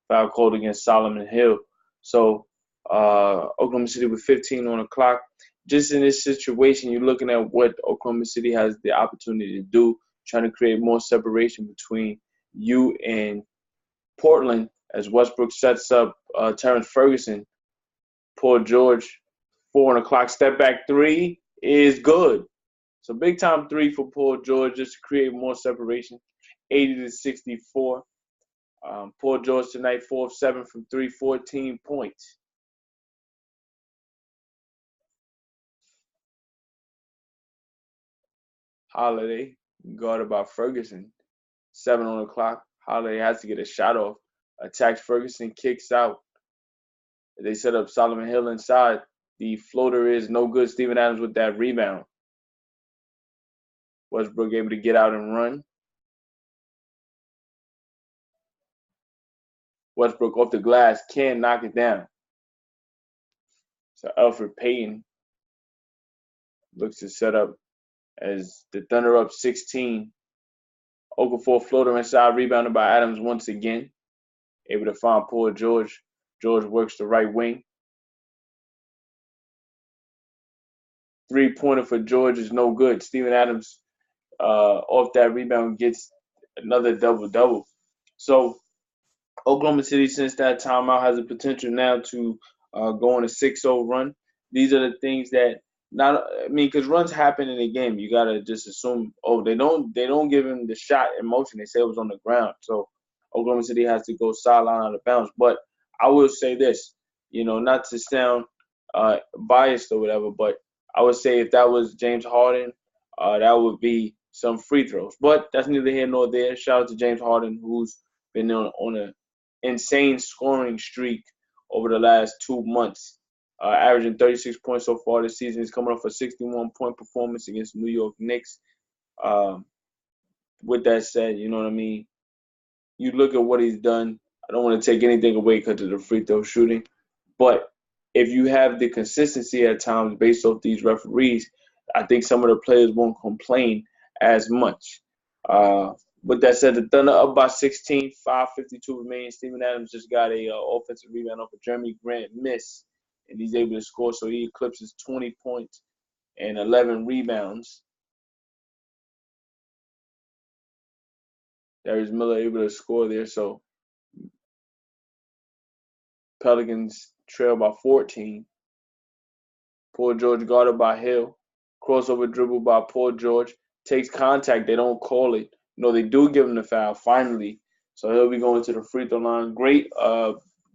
foul called against Solomon Hill. So Oklahoma City with 15 on the clock. Just in this situation, you're looking at what Oklahoma City has the opportunity to do, trying to create more separation between you and Portland as Westbrook sets up Terrence Ferguson. Paul George, 4 on the clock. Step back 3 is good. So big time 3 for Paul George just to create more separation. 80-64. Paul George tonight, 4 of 7 from 3, 14 points. Holiday, guarded by Ferguson, 7 on the clock. Holiday has to get a shot off. Attacks Ferguson, kicks out. They set up Solomon Hill inside. The floater is no good. Steven Adams with that rebound. Westbrook able to get out and run. Westbrook off the glass, can knock it down. So Elfrid Payton looks to set up as the Thunder up 16. Okafor floater inside, rebounded by Adams once again. Able to find Paul George. George works the right wing. 3-pointer for George is no good. Steven Adams off that rebound gets another double-double. So Oklahoma City, since that timeout, has the potential now to go on a 6-0 run. These are the things that because runs happen in a game. You gotta just assume, they don't give him the shot in motion. They say it was on the ground. So Oklahoma City has to go sideline out of bounds. But I will say this, not to sound biased or whatever, but I would say if that was James Harden, that would be some free throws. But that's neither here nor there. Shout out to James Harden, who's been on an insane scoring streak over the last 2 months. Averaging 36 points so far this season. He's coming off a 61-point performance against New York Knicks. With that said, you know what I mean? You look at what he's done. I don't want to take anything away because of the free throw shooting. But if you have the consistency at times based off these referees, I think some of the players won't complain as much. With that said, the Thunder up by 16, 5:52 remaining. Steven Adams just got a offensive rebound off a Jeremy Grant miss, and he's able to score, so he eclipses 20 points and 11 rebounds. Darius Miller able to score there, so Pelicans trail by 14. Paul George guarded by Hill. Crossover dribble by Paul George. Takes contact. They don't call it. No, they do give him the foul, finally. So he'll be going to the free throw line. Great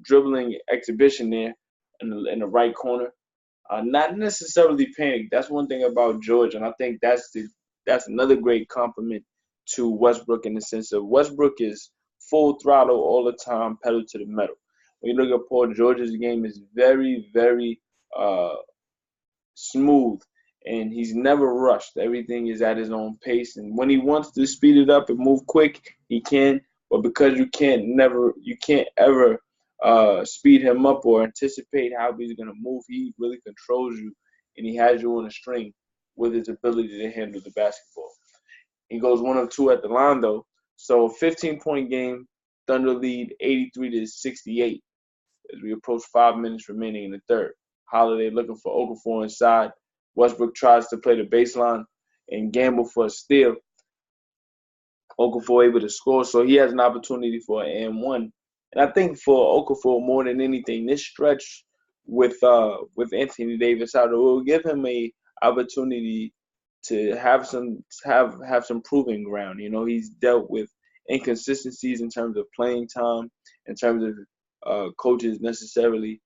dribbling exhibition there in the right corner. Not necessarily panic. That's one thing about George, and I think that's another great compliment to Westbrook in the sense of Westbrook is full throttle all the time, pedal to the metal. When you look at Paul George's game, is very, very smooth, and he's never rushed. Everything is at his own pace, and when he wants to speed it up and move quick, he can. But because you can't ever speed him up or anticipate how he's gonna move. He really controls you, and he has you on a string with his ability to handle the basketball. He goes 1 of 2 at the line though. So 15-point game, Thunder lead 83-68 as we approach 5 minutes remaining in the third. Holiday looking for Okafor inside. Westbrook tries to play the baseline and gamble for a steal. Okafor able to score, so he has an opportunity for an and one. And I think for Okafor, more than anything, this stretch with Anthony Davis out, it will give him a opportunity to have some proving ground. You know, he's dealt with inconsistencies in terms of playing time, in terms of coaches necessarily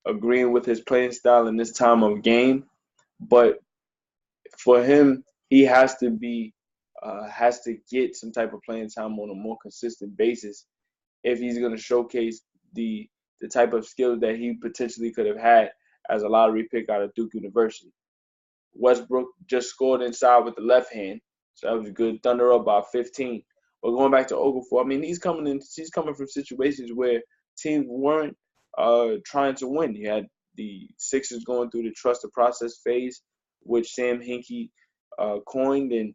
agreeing with his playing style in this time of game. But for him, he has to get some type of playing time on a more consistent basis if he's going to showcase the type of skills that he potentially could have had as a lottery pick out of Duke University. Westbrook just scored inside with the left hand, so that was good. Thunder up by 15. But going back to Okafor, I mean, he's coming from situations where teams weren't trying to win. You had the Sixers going through the trust the process phase, which Sam Hinkie coined, and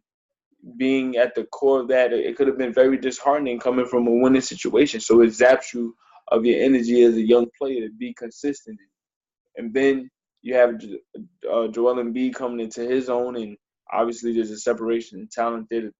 being at the core of that, it could have been very disheartening coming from a winning situation. So it zaps you of your energy as a young player to be consistent. And then you have Joel Embiid coming into his own, and obviously there's a separation in talent there.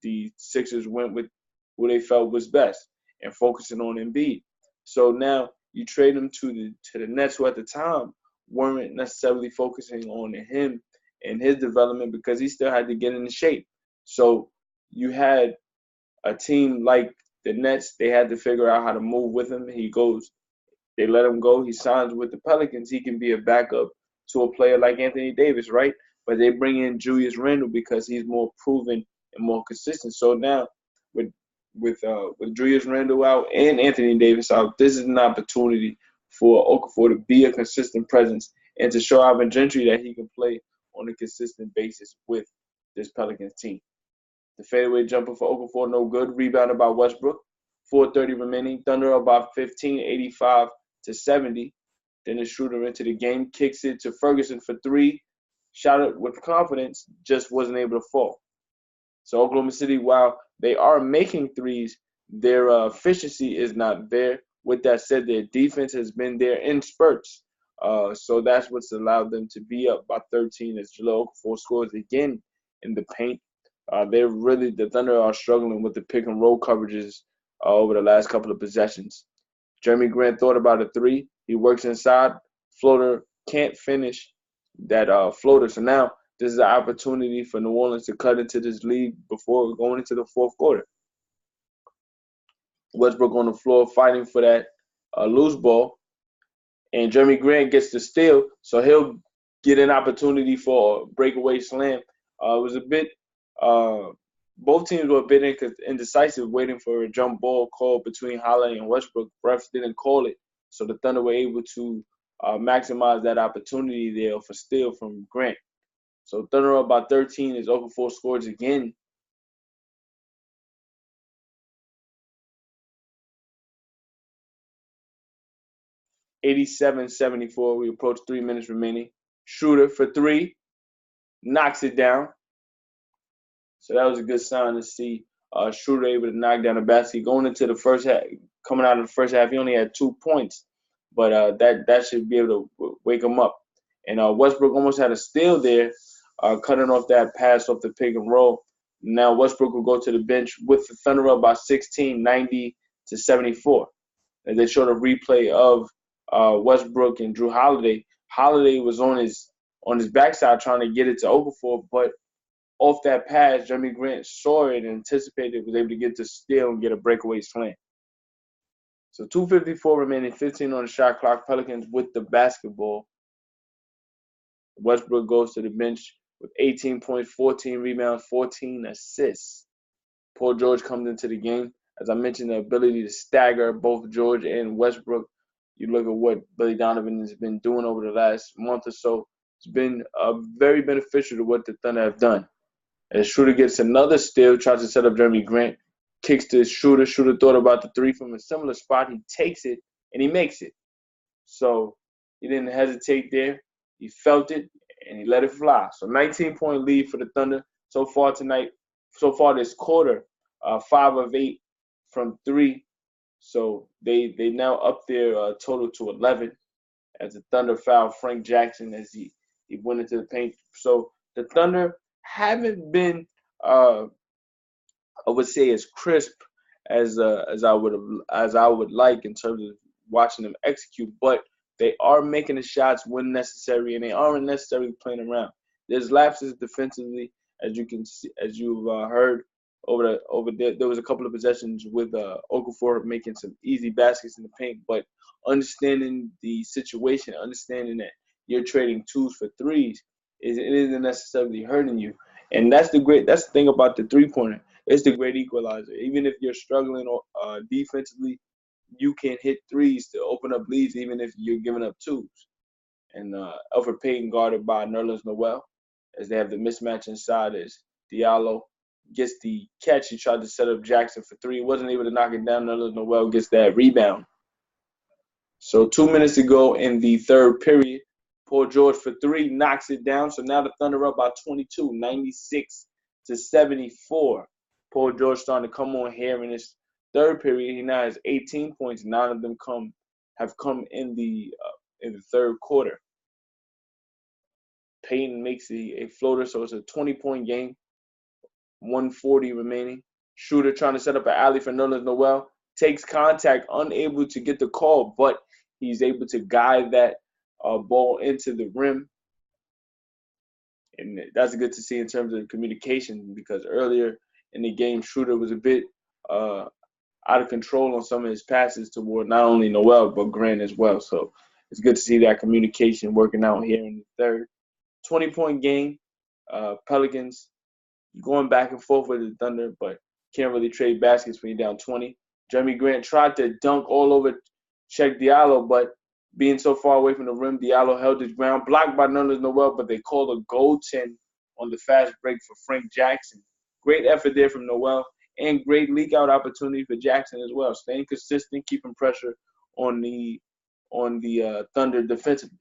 The Sixers went with who they felt was best and focusing on Embiid. So now you trade him to the Nets, who at the time weren't necessarily focusing on him and his development because he still had to get into shape. So you had a team like the Nets, they had to figure out how to move with him. They let him go. He signs with the Pelicans. He can be a backup to a player like Anthony Davis, right? But they bring in Julius Randle because he's more proven and more consistent. So now with Julius Randle out and Anthony Davis out, this is an opportunity for Okafor to be a consistent presence and to show Alvin Gentry that he can play on a consistent basis with this Pelicans team. The fadeaway jumper for Okafor, no good. Rebounded by Westbrook. 4:30 remaining. Thunder up by 15, 85-70. Dennis Schroeder into the game, kicks it to Ferguson for 3. Shot it with confidence, just wasn't able to fall. So Oklahoma City, while they are making threes, their efficiency is not there. With that said, their defense has been there in spurts. So that's what's allowed them to be up by 13 as Jahlil Okafor scores again in the paint. The Thunder are struggling with the pick and roll coverages over the last couple of possessions. Jeremy Grant thought about a 3. He works inside. Floater can't finish that floater. So now this is an opportunity for New Orleans to cut into this lead before going into the fourth quarter. Westbrook on the floor fighting for that loose ball. And Jeremy Grant gets the steal, so he'll get an opportunity for a breakaway slam. It was a bit both teams were a bit indecisive, waiting for a jump ball call between Holiday and Westbrook. Refs didn't call it, so the Thunder were able to maximize that opportunity there for steal from Grant. So Thunder up by 13 as Okafor scores again. (87-74). We approach 3 minutes remaining. Schroeder for 3, knocks it down. So that was a good sign to see Schroeder able to knock down the basket. Going into the first half, coming out of the first half, he only had 2 points, but that should be able to wake him up. And Westbrook almost had a steal there, cutting off that pass off the pick and roll. Now Westbrook will go to the bench with the Thunder up by 16, 90-74. And they showed a replay of Westbrook and Jrue Holiday. Holiday was on his backside trying to get it to Okafor, but off that pass, Jeremy Grant saw it and anticipated it, was able to get to steal and get a breakaway slam. So 2:54 remaining, 15 on the shot clock. Pelicans with the basketball. Westbrook goes to the bench with 18 points, 14 rebounds, 14 assists. Paul George comes into the game. As I mentioned, the ability to stagger both George and Westbrook. You look at what Billy Donovan has been doing over the last month or so. It's been very beneficial to what the Thunder have done. As Schroeder gets another steal, tries to set up Jeremy Grant, kicks to Schroeder. Schroeder thought about the three from a similar spot. He takes it, and he makes it. So he didn't hesitate there. He felt it, and he let it fly. So 19-point lead for the Thunder so far tonight. So far this quarter, 5 of 8 from 3. So they now up their total to 11 as the Thunder fouled Frank Jackson as he went into the paint. So the Thunder haven't been, I would say, as crisp as I would like in terms of watching them execute, but they are making the shots when necessary, and they aren't necessarily playing around. There's lapses defensively, as you can see, as you've heard over there. There was a couple of possessions with Okafor making some easy baskets in the paint, but understanding the situation, understanding that you're trading 2s for 3s, it isn't necessarily hurting you. And that's the thing about the three-pointer. It's the great equalizer. Even if you're struggling defensively, you can hit 3s to open up leads, even if you're giving up 2s. And Elfrid Payton guarded by Nerlens Noel, as they have the mismatch inside as Diallo gets the catch. He tried to set up Jackson for 3. He wasn't able to knock it down. Nerlens Noel gets that rebound. So 2 minutes to go in the third period. Paul George for 3 knocks it down. So now the Thunder up by 22, 96-74. Paul George starting to come on here in this third period. He now has 18 points. 9 of them have come in the third quarter. Payton makes a floater, so it's a 20-point game. 140 remaining. Schroeder trying to set up an alley for Nerlens Noel. Takes contact, unable to get the call, but he's able to guide that ball into the rim. And that's good to see in terms of communication, because earlier in the game, Schroeder was a bit out of control on some of his passes toward not only Noel, but Grant as well. So it's good to see that communication working out here in the third. 20-point game. Pelicans going back and forth with the Thunder, but can't really trade baskets when you're down 20. Jeremy Grant tried to dunk all over Cheikh Diallo, but being so far away from the rim, Diallo held his ground, blocked by Nerlens Noel, but they called a goaltend on the fast break for Frank Jackson. Great effort there from Noel, and great leak-out opportunity for Jackson as well. Staying consistent, keeping pressure on the Thunder defensively.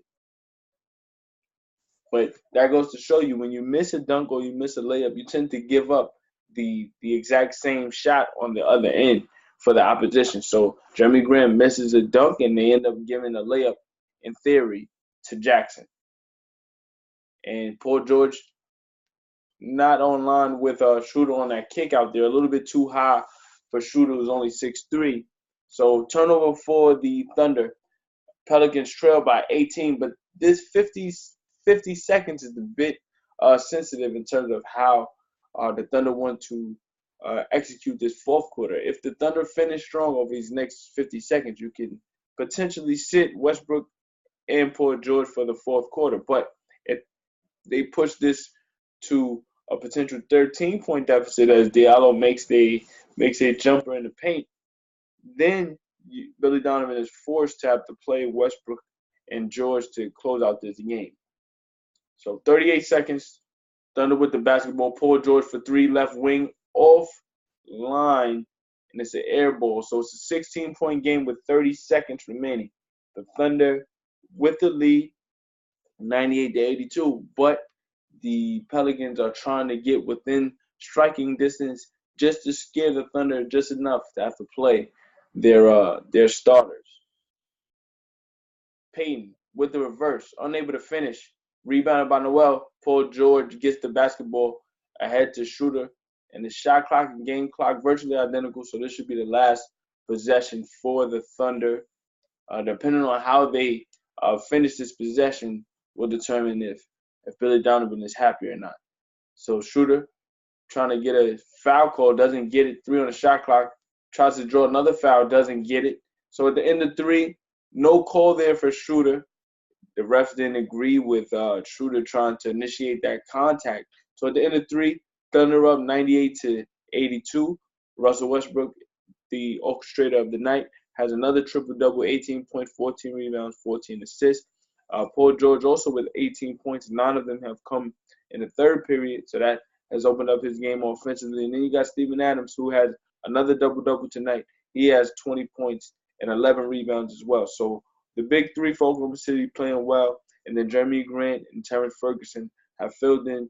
But that goes to show you, when you miss a dunk or you miss a layup, you tend to give up the exact same shot on the other end for the opposition. So Jeremy Grant misses a dunk, and they end up giving a layup, in theory, to Jackson. And Paul George not on line with Schroeder on that kick out there. A little bit too high for Schroeder, who's only 6'3". So turnover for the Thunder. Pelicans trail by 18, but this 50 seconds is a bit sensitive in terms of how the Thunder want to execute this fourth quarter. If the Thunder finish strong over these next 50 seconds, you can potentially sit Westbrook and Paul George for the fourth quarter. But if they push this to a potential 13-point deficit as Diallo makes a jumper in the paint, then Billy Donovan is forced to have to play Westbrook and George to close out this game. So 38 seconds, Thunder with the basketball. Paul George for 3, left wing, off line, and it's an air ball. So it's a 16-point game with 30 seconds remaining. The Thunder with the lead, 98-82, but the Pelicans are trying to get within striking distance just to scare the Thunder just enough to have to play their starters. Payton with the reverse, unable to finish. Rebounded by Noel. Paul George gets the basketball ahead to Schroeder. And the shot clock and game clock virtually identical, so this should be the last possession for the Thunder. Depending on how they finish this possession will determine if Billy Donovan is happy or not. So Schroeder trying to get a foul call, doesn't get it. 3 on the shot clock. Tries to draw another foul, doesn't get it. So at the end of 3, no call there for Schroeder. the refs didn't agree with Schroeder trying to initiate that contact. So at the end of three, Thunder up 98-82. Russell Westbrook, the orchestrator of the night, has another triple-double, 18 points, 14 rebounds, 14 assists. Paul George also with 18 points. 9 of them have come in the third period, so that has opened up his game offensively. And then you got Steven Adams, who has another double-double tonight. He has 20 points and 11 rebounds as well. So the big three for Oklahoma City playing well, and then Jeremy Grant and Terrence Ferguson have filled in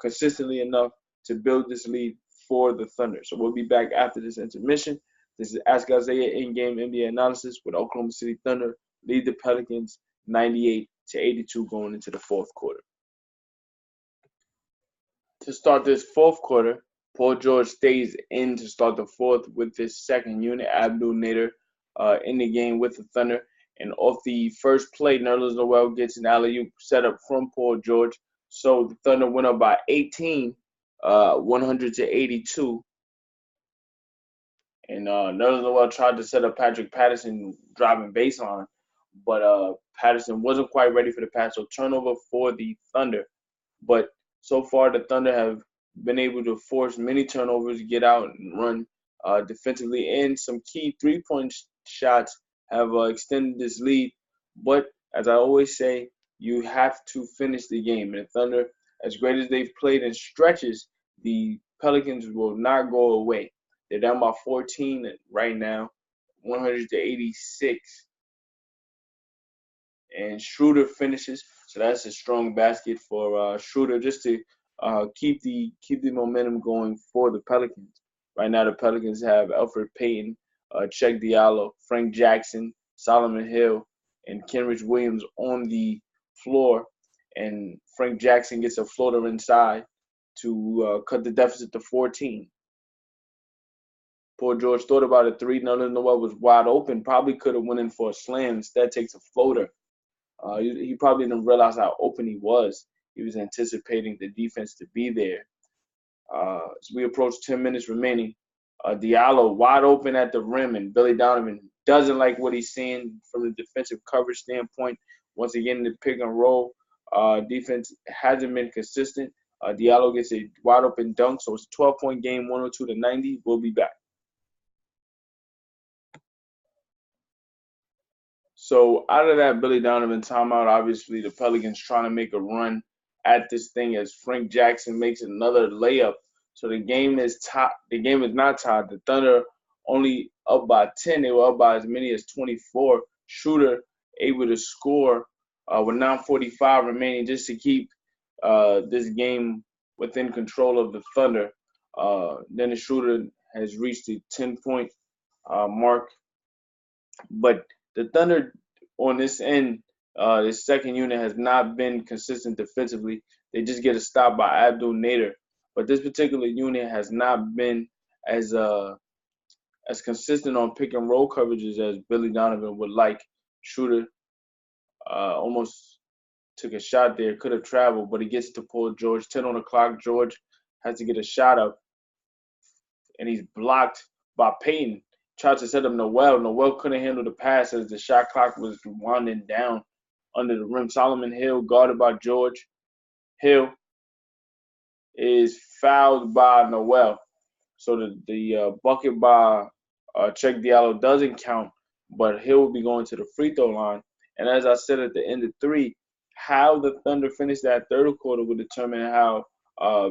consistently enough to build this lead for the Thunder. So we'll be back after this intermission. This is Ask Isaiah in-game NBA analysis with Oklahoma City Thunder lead the Pelicans 98-82 going into the fourth quarter. To start this fourth quarter, Paul George stays in to start the fourth with his second unit, Abdul Nader, in the game with the Thunder. And off the first play, Nerlens Noel gets an alley-oop set up from Paul George. So the Thunder went up by 18, 100-82. And Nerlens Noel tried to set up Patrick Patterson driving baseline, but Patterson wasn't quite ready for the pass. So turnover for the Thunder. But so far, the Thunder have been able to force many turnovers, get out and run defensively, and some key three-point shots have extended this lead. But as I always say, you have to finish the game. And the Thunder, as great as they've played in stretches, the Pelicans will not go away. They're down by 14 right now, 100-86. And Schroeder finishes, so that's a strong basket for Schroeder just to keep the momentum going for the Pelicans. Right now, the Pelicans have Elfrid Payton, Cheikh Diallo, Frank Jackson, Solomon Hill, and Kenrich Williams on the floor, and Frank Jackson gets a floater inside to cut the deficit to 14. Paul George thought about a three. Nerlens Noel was wide open, probably could have went in for a slam. Instead, takes a floater. He probably didn't realize how open he was. He was anticipating the defense to be there. As we approach 10 minutes remaining, Diallo wide open at the rim, and Billy Donovan doesn't like what he's seeing from the defensive coverage standpoint. Once again, the pick and roll defense hasn't been consistent. Diallo gets a wide open dunk, so it's a 12-point game, 102-90. We'll be back. So out of that Billy Donovan timeout, obviously the Pelicans trying to make a run at this thing as Frank Jackson makes another layup. So the game is tied. The game is not tied. The Thunder only up by 10. They were up by as many as 24. Schroeder able to score with 9:45 remaining just to keep this game within control of the Thunder. Dennis Schroeder has reached the 10-point mark. But the Thunder on this end, this second unit has not been consistent defensively. They just get a stop by Abdul Nader. But this particular unit has not been as consistent on pick and roll coverages as Billy Donovan would like. Schroeder almost took a shot there, could have traveled, but he gets to Paul George. 10 on the clock. George has to get a shot up, and he's blocked by Payton. Tried to set up Noel. Noel couldn't handle the pass as the shot clock was winding down under the rim. Solomon Hill, guarded by George. Hill is fouled by Noel. So the bucket by Cheikh Diallo doesn't count, but Hill will be going to the free throw line. And as I said at the end of three, how the Thunder finish that third quarter will determine how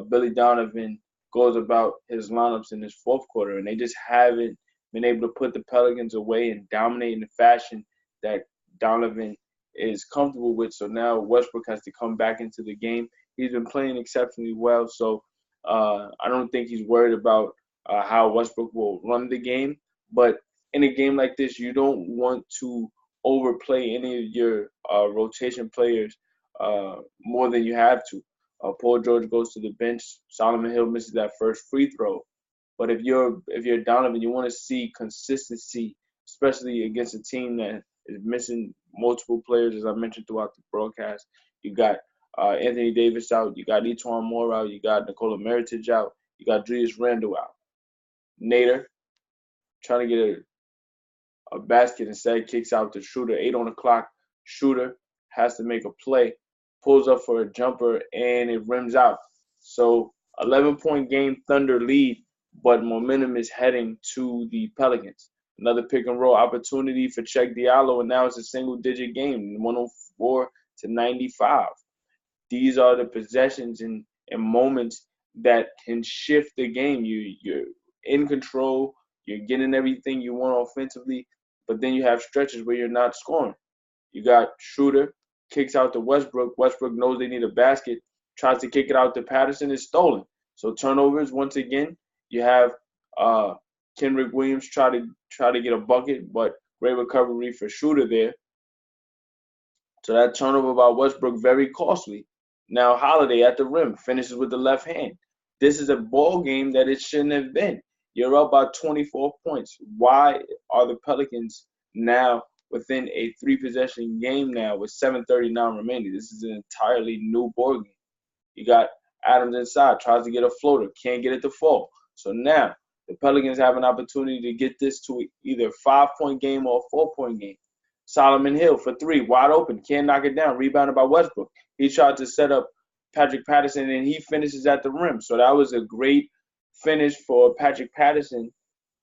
Billy Donovan goes about his lineups in this fourth quarter. And they just haven't been able to put the Pelicans away and dominate in the fashion that Donovan is comfortable with. So now Westbrook has to come back into the game. He's been playing exceptionally well, so I don't think he's worried about how Westbrook will run the game. But in a game like this, you don't want to overplay any of your rotation players more than you have to. Paul George goes to the bench. Solomon Hill misses that first free throw. But if you're Donovan, you want to see consistency, especially against a team that is missing multiple players, as I mentioned throughout the broadcast. You got Anthony Davis out, you got Etuan Moore out, you got Nikola Mirotic out, you got Julius Randle out. Nader trying to get a basket, instead kicks out to Schroeder. 8 on the clock. Schroeder has to make a play, pulls up for a jumper, and it rims out. So 11-point game, Thunder lead, but momentum is heading to the Pelicans. Another pick and roll opportunity for Check Diallo, and now it's a single-digit game, 104-95. These are the possessions and moments that can shift the game. You're in control. You're getting everything you want offensively, but then you have stretches where you're not scoring. You got Schroeder, kicks out to Westbrook. Westbrook knows they need a basket, tries to kick it out to Patterson. It's stolen. So turnovers once again. You have Kenrich Williams try to get a bucket, but great recovery for Schroeder there. So that turnover by Westbrook, very costly. Now Holiday at the rim finishes with the left hand. This is a ball game that it shouldn't have been. You're up by 24 points. Why are the Pelicans now within a 3-possession game now with 7:39 remaining? This is an entirely new ball game. You got Adams inside, tries to get a floater, can't get it to fall. So now the Pelicans have an opportunity to get this to either a 5-point game or a 4-point game. Solomon Hill for 3, wide open, can't knock it down, rebounded by Westbrook. He tried to set up Patrick Patterson, and he finishes at the rim. So that was a great finish for Patrick Patterson,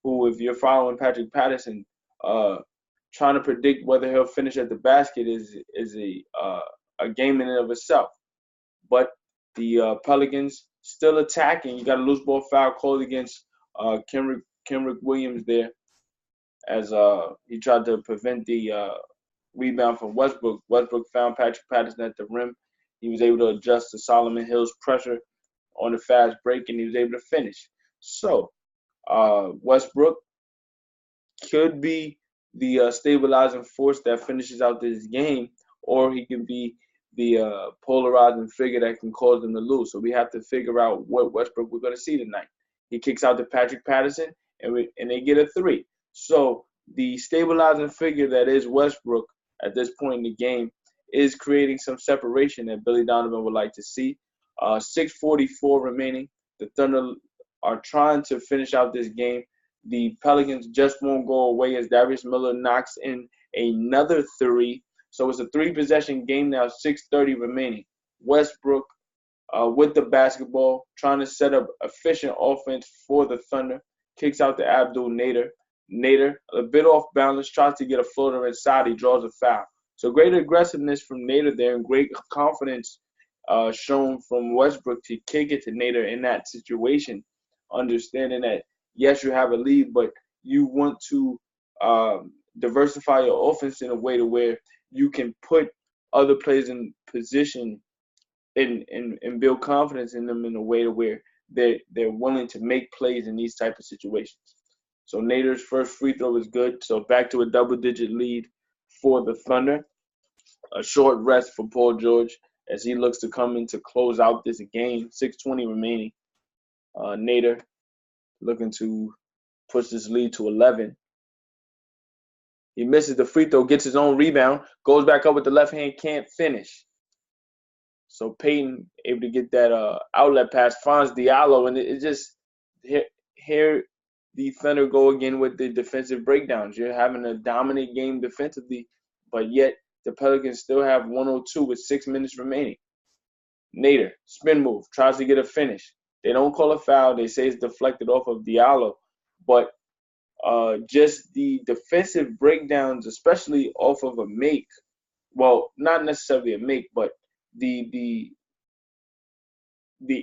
who, if you're following Patrick Patterson, trying to predict whether he'll finish at the basket is a game in and of itself. But the Pelicans still attacking. You got a loose ball foul called against Kenrich Williams there, as he tried to prevent the rebound from Westbrook. Westbrook found Patrick Patterson at the rim. He was able to adjust to Solomon Hill's pressure on the fast break, and he was able to finish. So Westbrook could be the stabilizing force that finishes out this game, or he can be the polarizing figure that can cause them to lose. So we have to figure out what Westbrook we're going to see tonight. He kicks out to Patrick Patterson, and they get a 3. So the stabilizing figure that is Westbrook at this point in the game is creating some separation that Billy Donovan would like to see. 6:44 remaining. The Thunder are trying to finish out this game. The Pelicans just won't go away as Darius Miller knocks in another 3. So it's a 3-possession game now, 6:30 remaining. Westbrook with the basketball, trying to set up efficient offense for the Thunder. Kicks out to Abdul Nader. Nader, a bit off balance, tries to get a floater inside. He draws a foul. So great aggressiveness from Nader there, and great confidence shown from Westbrook to kick it to Nader in that situation, understanding that, yes, you have a lead, but you want to diversify your offense in a way to where you can put other players in position and build confidence in them in a way to where they're willing to make plays in these type of situations. So Nader's first free throw is good. So back to a double-digit lead for the Thunder. A short rest for Paul George as he looks to come in to close out this game. 6:20 remaining. Nader looking to push this lead to 11. He misses the free throw, gets his own rebound, goes back up with the left hand, can't finish. So Payton able to get that outlet pass, finds Diallo, and it just here the Thunder go again with the defensive breakdowns. You're having a dominant game defensively, but yet the Pelicans still have 102 with 6 minutes remaining. Nader, spin move, tries to get a finish. They don't call a foul. They say it's deflected off of Diallo, but just the defensive breakdowns, especially off of a make, well, not necessarily a make, but the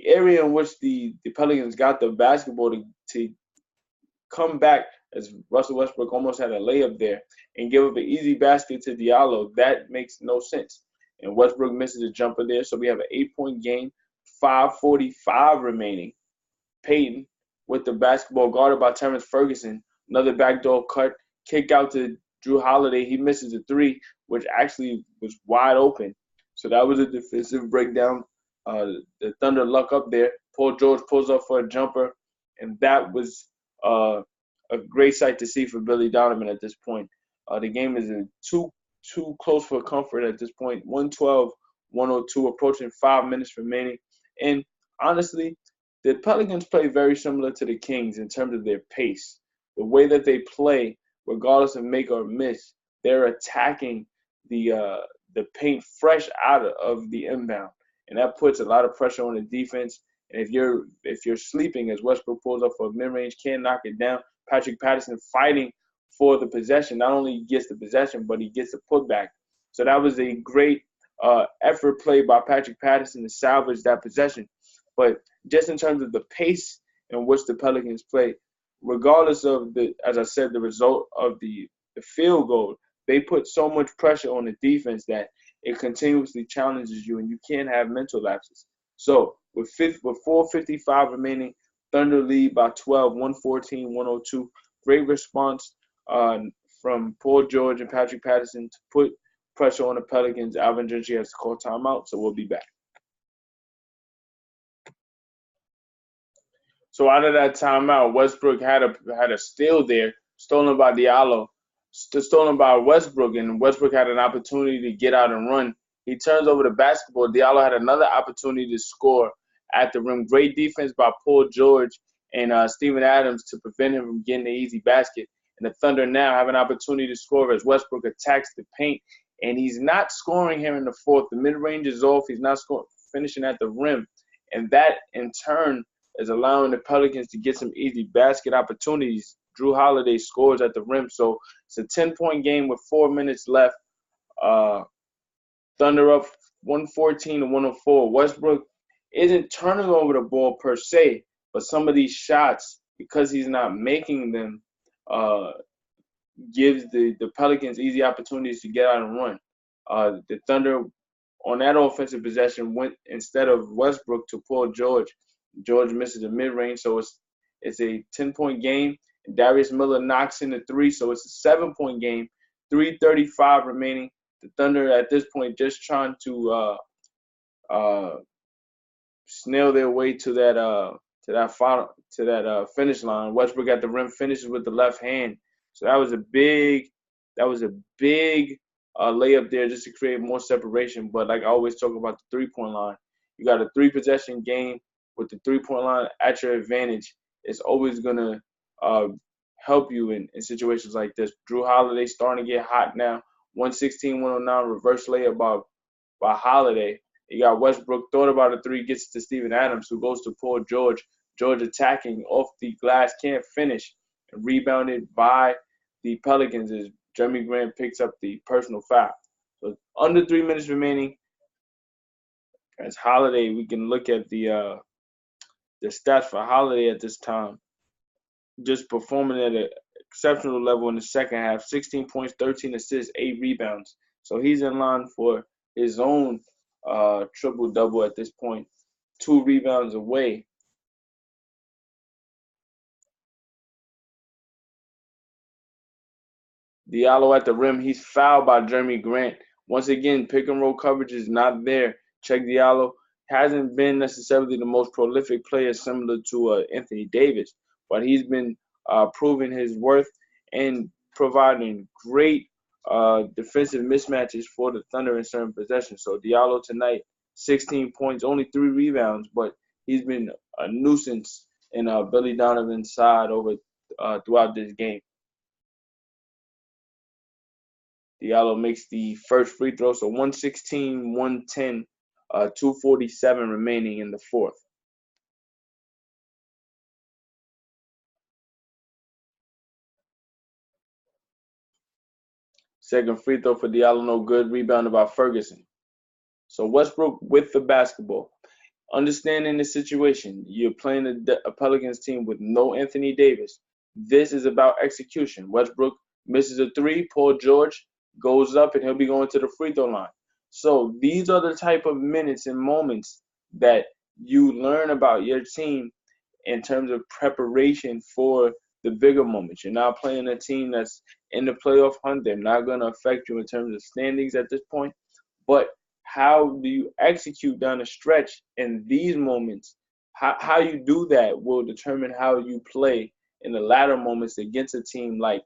area in which the Pelicans got the basketball to come back, as Russell Westbrook almost had a layup there, and give up an easy basket to Diallo, that makes no sense. And Westbrook misses a jumper there, so we have an 8-point game, 5:45 remaining. Payton with the basketball guarded by Terrence Ferguson. Another backdoor cut, kick out to Jrue Holiday. He misses a 3, which actually was wide open. So that was a defensive breakdown. The Thunder luck up there. Paul George pulls up for a jumper, and that was a great sight to see for Billy Donovan at this point. The game is too close for comfort at this point. 112-102, approaching 5 minutes remaining. And honestly, the Pelicans play very similar to the Kings in terms of their pace. The way that they play, regardless of make or miss, they're attacking the the paint fresh out of the inbound, and that puts a lot of pressure on the defense. And if you're sleeping as Westbrook pulls up for a mid-range, can't knock it down, Patrick Patterson fighting for the possession. Not only gets the possession, but he gets the putback. So that was a great effort play by Patrick Patterson to salvage that possession. But just in terms of the pace in which the Pelicans play, regardless of as I said, the result of the field goal, they put so much pressure on the defense that it continuously challenges you, and you can't have mental lapses. So with 4:55 remaining, Thunder lead by 12, 114-102. Great response from Paul George and Patrick Patterson to put pressure on the Pelicans. Alvin Gentry has to call timeout, so we'll be back. So out of that timeout, Westbrook had a steal there, stolen by Diallo, stolen by Westbrook, and Westbrook had an opportunity to get out and run. He turns over the basketball. Diallo had another opportunity to score at the rim. Great defense by Paul George and Steven Adams to prevent him from getting the easy basket. And the Thunder now have an opportunity to score as Westbrook attacks the paint. And he's not scoring here in the fourth. The mid-range is off. He's not finishing at the rim. And that, in turn, is allowing the Pelicans to get some easy basket opportunities. Jrue Holiday scores at the rim. So it's a 10-point game with 4 minutes left. Thunder up 114-104. Westbrook isn't turning over the ball per se, but some of these shots, because he's not making them, gives the Pelicans easy opportunities to get out and run. The Thunder, on that offensive possession, went instead of Westbrook to Paul George. George misses the mid-range, so it's a 10-point game. Darius Miller knocks in the three, so it's a 7-point game. 3:35 remaining. The Thunder at this point just trying to snail their way to that finish line. Westbrook at the rim finishes with the left hand, so that was a big layup there just to create more separation. But like I always talk about the three-point line, you got a 3-possession game with the three-point line at your advantage. It's always gonna help you in situations like this. Jrue Holiday starting to get hot now. 116-109 reverse layup by Holiday. You got Westbrook, thought about a three, gets to Steven Adams, who goes to Paul George. George attacking off the glass, can't finish. And rebounded by the Pelicans as Jeremy Grant picks up the personal foul. So under 3 minutes remaining. As Holiday, we can look at the stats for Holiday at this time. Just performing at an exceptional level in the second half. 16 points, 13 assists, 8 rebounds. So he's in line for his own triple-double at this point. 2 rebounds away. Diallo at the rim. He's fouled by Jeremy Grant. Once again, pick-and-roll coverage is not there. Check Diallo. Hasn't been necessarily the most prolific player similar to Anthony Davis, but he's been proving his worth and providing great defensive mismatches for the Thunder in certain possessions. So Diallo tonight, 16 points, only 3 rebounds, but he's been a nuisance in Billy Donovan's side throughout this game. Diallo makes the first free throw, so 116-110, 2:47 remaining in the fourth. Second free throw for Diallo, no good. Rebounded by Ferguson. So Westbrook with the basketball. Understanding the situation, you're playing a Pelicans team with no Anthony Davis. This is about execution. Westbrook misses a three. Paul George goes up, and he'll be going to the free throw line. So these are the type of minutes and moments that you learn about your team in terms of preparation for the bigger moments. You're not playing a team that's in the playoff hunt. They're not going to affect you in terms of standings at this point. But how do you execute down the stretch in these moments? How you do that will determine how you play in the latter moments against a team like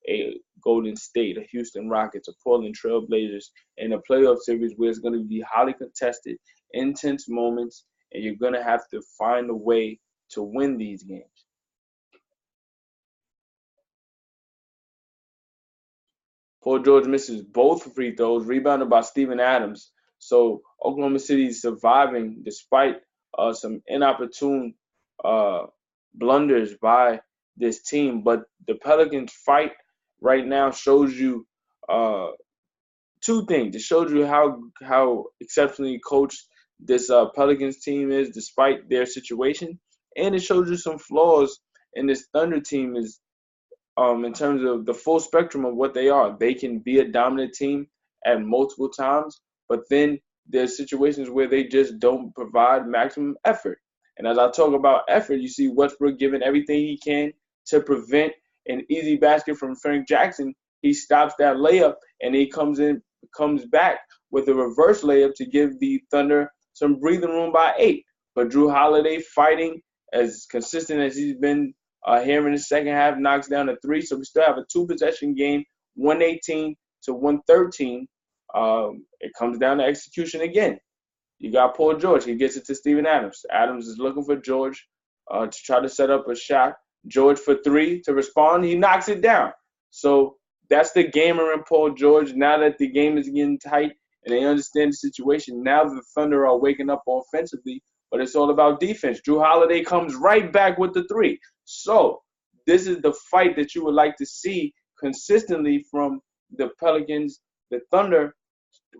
a Golden State, a Houston Rockets, a Portland Trail Blazers in a playoff series where it's going to be highly contested, intense moments, and you're going to have to find a way to win these games. Paul George misses both free throws, rebounded by Steven Adams. So Oklahoma City is surviving despite some inopportune uh, blunders by this team. But the Pelicans fight right now shows you two things. It shows you how exceptionally coached this Pelicans team is despite their situation, and it shows you some flaws in this Thunder team is in terms of the full spectrum of what they are. They can be a dominant team at multiple times, but then there's situations where they just don't provide maximum effort. And as I talk about effort, you see Westbrook giving everything he can to prevent an easy basket from Frank Jackson. He stops that layup and he comes back with a reverse layup to give the Thunder some breathing room by 8. But Jrue Holiday fighting as consistent as he's been here in the second half, knocks down a 3. So we still have a 2-possession game, 118 to 113. It comes down to execution again. You got Paul George. He gets it to Steven Adams. Adams is looking for George to try to set up a shot. George for 3 to respond. He knocks it down. So that's the gamer in Paul George. Now that the game is getting tight and they understand the situation, now the Thunder are waking up offensively, but it's all about defense. Jrue Holiday comes right back with the 3. So this is the fight that you would like to see consistently from the Pelicans. The Thunder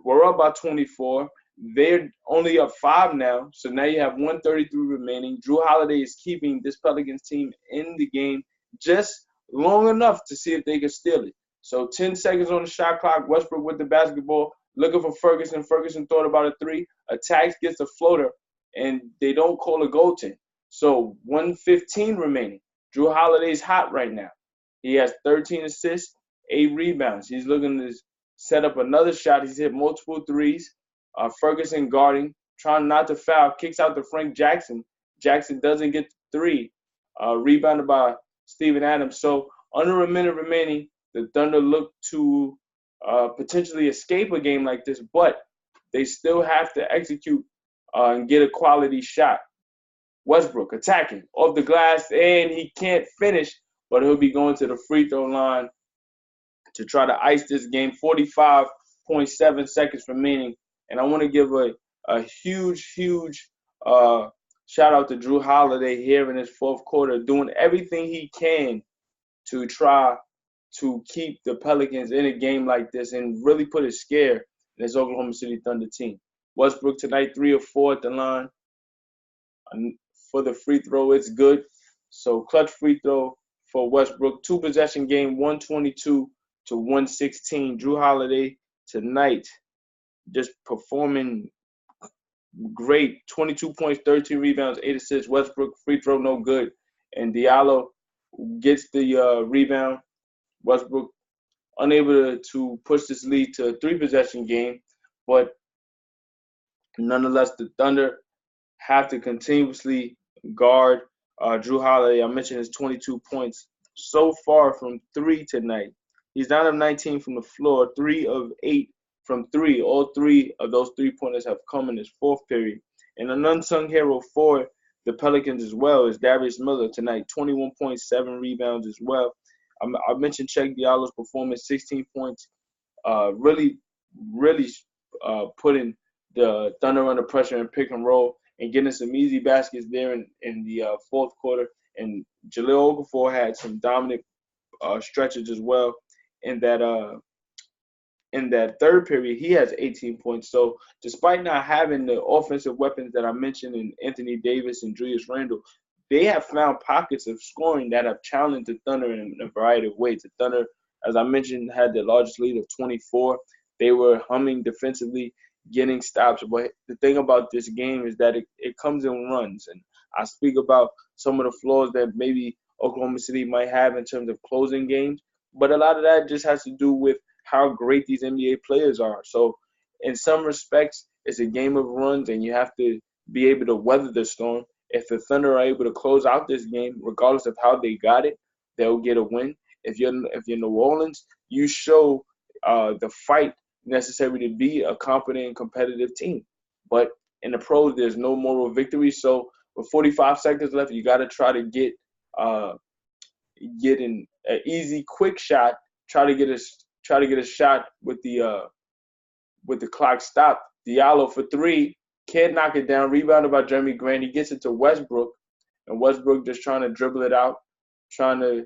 were up by 24. They're only up 5 now. So now you have 133 remaining. Jrue Holiday is keeping this Pelicans team in the game just long enough to see if they can steal it. So 10 seconds on the shot clock. Westbrook with the basketball, looking for Ferguson. Ferguson thought about a 3. Attacks, gets a floater, and they don't call a goaltend. So 1:15 remaining. Jrue Holiday's hot right now. He has 13 assists, 8 rebounds. He's looking to set up another shot. He's hit multiple 3s. Ferguson guarding, trying not to foul, kicks out to Frank Jackson. Jackson doesn't get the 3. Rebounded by Steven Adams. So under a minute remaining, the Thunder look to potentially escape a game like this, but they still have to execute and get a quality shot. Westbrook attacking off the glass, and he can't finish, but he'll be going to the free throw line to try to ice this game. 45.7 seconds remaining. And I want to give a huge shout out to Jrue Holiday here in his fourth quarter, doing everything he can to try to keep the Pelicans in a game like this and really put a scare in this Oklahoma City Thunder team. Westbrook tonight, 3 of 4 at the line. For the free throw, it's good. So clutch free throw for Westbrook. 2-possession game, 122 to 116. Jrue Holiday tonight just performing great. 22 points, 13 rebounds, 8 assists. Westbrook, free throw, no good. And Diallo gets the rebound. Westbrook unable to push this lead to a 3-possession game. But nonetheless, the Thunder have to continuously guard Jrue Holiday. I mentioned his 22 points so far from 3 tonight. He's 9 of 19 from the floor, 3 of 8 from 3. All 3 of those 3-pointers have come in this fourth period. And an unsung hero for the Pelicans as well is Darius Miller tonight, 21.7 rebounds as well. I mentioned Cheikh Diallo's performance, 16 points, really putting the Thunder under pressure and pick and roll and getting some easy baskets there in the fourth quarter. And Jahlil Okafor had some dominant stretches as well in that third period. He has 18 points. So despite not having the offensive weapons that I mentioned in Anthony Davis and Julius Randle, they have found pockets of scoring that have challenged the Thunder in a variety of ways. The Thunder, as I mentioned, had the largest lead of 24. They were humming defensively, getting stops. But the thing about this game is that it comes in runs. And I speak about some of the flaws that maybe Oklahoma City might have in terms of closing games. But a lot of that just has to do with how great these NBA players are. So in some respects, it's a game of runs, and you have to be able to weather the storm. If the Thunder are able to close out this game, regardless of how they got it, they'll get a win. If you're New Orleans, you show the fight necessary to be a competent and competitive team. But in the pros, there's no moral victory. So with 45 seconds left, you got to try to get an easy, quick shot. Try to get try to get a shot with the clock stopped. Diallo for three, can't knock it down. Rebounded by Jeremy Grant. He gets it to Westbrook, and Westbrook just trying to dribble it out, trying to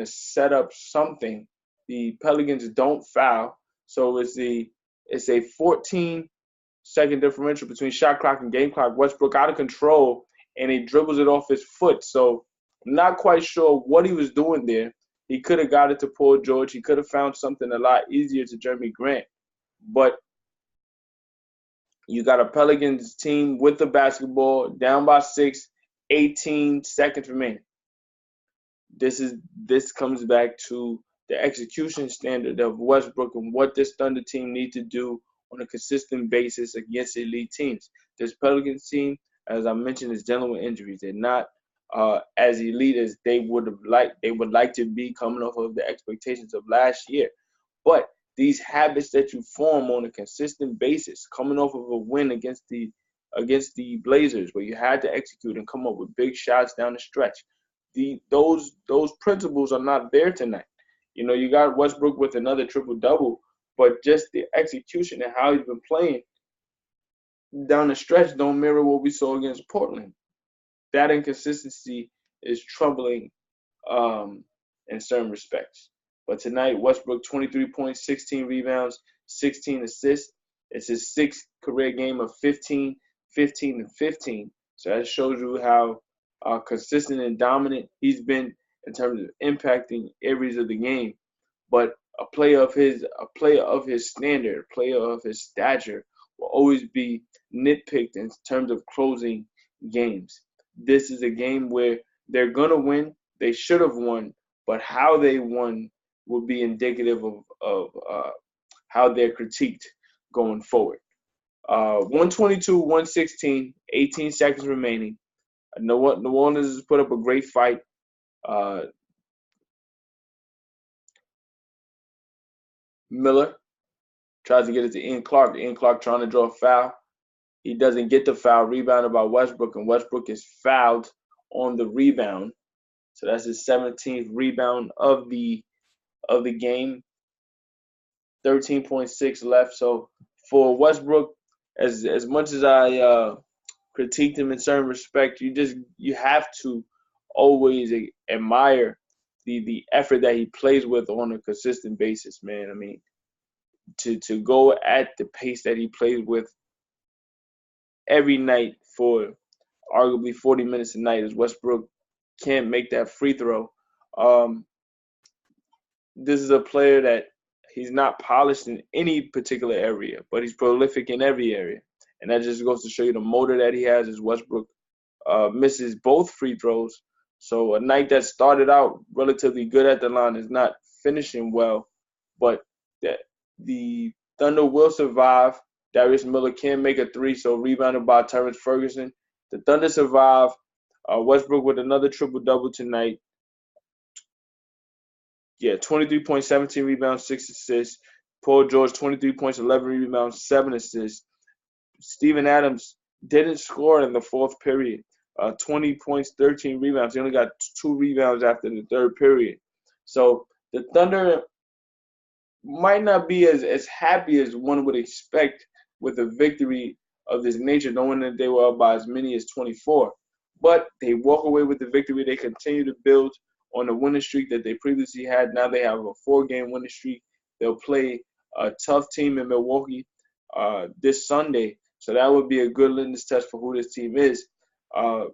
set up something. The Pelicans don't foul, so it's a 14-second differential between shot clock and game clock. Westbrook out of control, and he dribbles it off his foot. So I'm not quite sure what he was doing there. He could have got it to Paul George. He could have found something a lot easier to Jeremy Grant. But you got a Pelicans team with the basketball, down by 6, 18 seconds remaining. This comes back to the execution standard of Westbrook and what this Thunder team need to do on a consistent basis against elite teams. This Pelicans team, as I mentioned, is dealing with injuries. They're not as elite as they would like to be coming off of the expectations of last year. But these habits that you form on a consistent basis, coming off of a win against the Blazers, where you had to execute and come up with big shots down the stretch, those principles are not there tonight. You got Westbrook with another triple-double, but just the execution and how he's been playing down the stretch don't mirror what we saw against Portland. That inconsistency is troubling in certain respects. But tonight, Westbrook, 23 points, 16 rebounds, 16 assists. It's his sixth career game of 15, 15, and 15. So that shows you how consistent and dominant he's been in terms of impacting areas of the game. But a player of his standard, a player of his stature will always be nitpicked in terms of closing games. This is a game where they're going to win. They should have won, but how they won will be indicative of how they're critiqued going forward. 122-116, 18 seconds remaining. New Orleans has put up a great fight. Miller tries to get it to Ian Clark. Ian Clark trying to draw a foul. He doesn't get the foul, rebounded by Westbrook, and Westbrook is fouled on the rebound. So that's his 17th rebound of the game. 13.6 left. So for Westbrook, as much as I critiqued him in certain respect, you have to always admire the effort that he plays with on a consistent basis, man. I mean, to go at the pace that he plays with every night for arguably 40 minutes a night, as Westbrook can't make that free throw. This is a player that he's not polished in any particular area, but he's prolific in every area. And that just goes to show you the motor that he has as Westbrook misses both free throws. So a night that started out relatively good at the line is not finishing well, but the Thunder will survive. Darius Miller can't make a three, so rebounded by Terrence Ferguson. The Thunder survive. Westbrook with another triple-double tonight. 23 points, 17 rebounds, 6 assists. Paul George, 23 points, 11 rebounds, 7 assists. Steven Adams didn't score in the fourth period. 20 points, 13 rebounds. He only got 2 rebounds after the third period. So the Thunder might not be as happy as one would expect with a victory of this nature, knowing that they were up by as many as 24. But they walk away with the victory. They continue to build on the winning streak that they previously had. Now they have a 4-game winning streak. They'll play a tough team in Milwaukee this Sunday. So that would be a good litmus test for who this team is.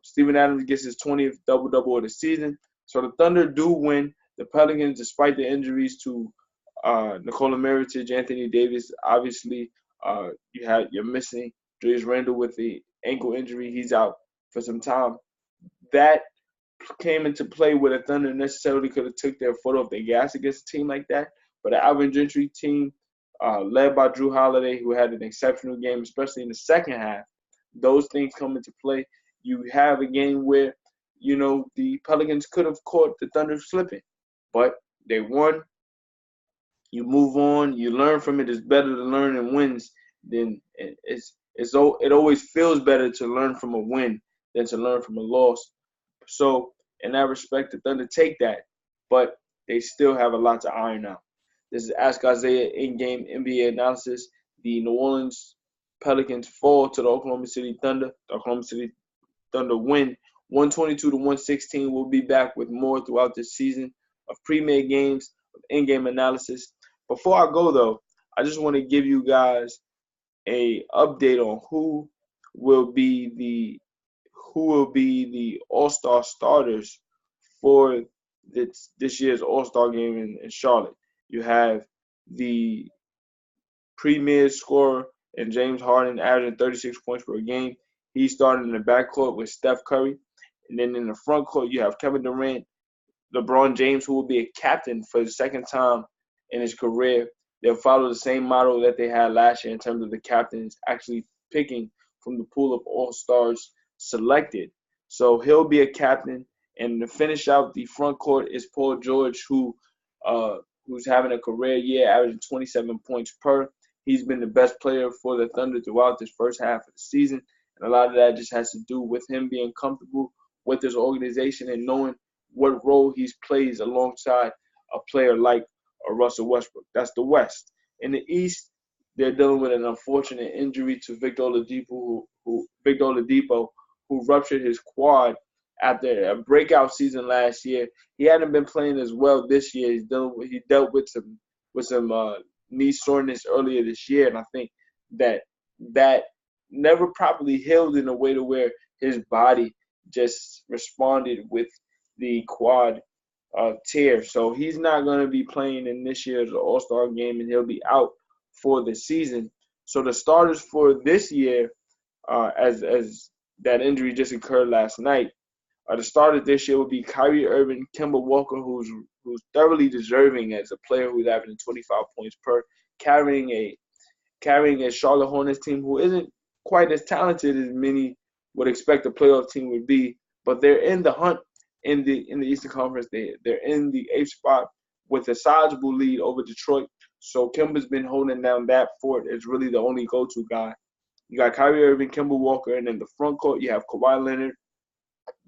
Steven Adams gets his 20th double-double of the season. So the Thunder do win. The Pelicans, despite the injuries to Nikola Mirotic, Anthony Davis, obviously you're missing Julius Randle with the ankle injury. He's out for some time. That came into play where the Thunder necessarily could have took their foot off their gas against a team like that. But the Alvin Gentry team, led by Jrue Holiday, who had an exceptional game, especially in the second half, those things come into play. You have a game where, the Pelicans could have caught the Thunder slipping. But they won. You move on. You learn from it. It's better to learn in wins than it always feels better to learn from a win than to learn from a loss. So in that respect, the Thunder take that. But they still have a lot to iron out. This is Ask Isaiah in-game NBA analysis. The New Orleans Pelicans fall to the Oklahoma City Thunder. The Oklahoma City Thunder win 122-116. We'll be back with more throughout this season of pre-made games, of in-game analysis. Before I go, though, I just want to give you guys a update on who will be the All-Star starters for this year's All-Star game in Charlotte. You have the premier scorer in James Harden, averaging 36 points per game. He's starting in the backcourt with Steph Curry. And then in the front court, you have Kevin Durant, LeBron James, who will be a captain for the second time in his career. They'll follow the same model that they had last year in terms of the captains actually picking from the pool of all-stars selected. So he'll be a captain. And to finish out the front court is Paul George, who's having a career year, averaging 27 points per. He's been the best player for the Thunder throughout this first half of the season. And a lot of that just has to do with him being comfortable with his organization and knowing what role he plays alongside a player like Russell Westbrook. That's the West. In the East, they're dealing with an unfortunate injury to Victor Oladipo, who ruptured his quad after a breakout season last year. He hadn't been playing as well this year. He dealt with some knee soreness earlier this year, and I think that never properly healed in a way to where his body just responded with the quad tear. So he's not going to be playing in this year's All-Star game, and he'll be out for the season. So the starters for this year, as that injury just occurred last night, the starters this year will be Kyrie Irving, Kemba Walker, who's thoroughly deserving as a player who's averaging 25 points per, carrying a Charlotte Hornets team who isn't quite as talented as many would expect a playoff team would be, but they're in the hunt in the Eastern Conference. They're in the 8th spot with a sizable lead over Detroit. So Kemba's been holding down that fort as really the only go-to guy. You got Kyrie Irving, Kemba Walker, and in the front court you have Kawhi Leonard,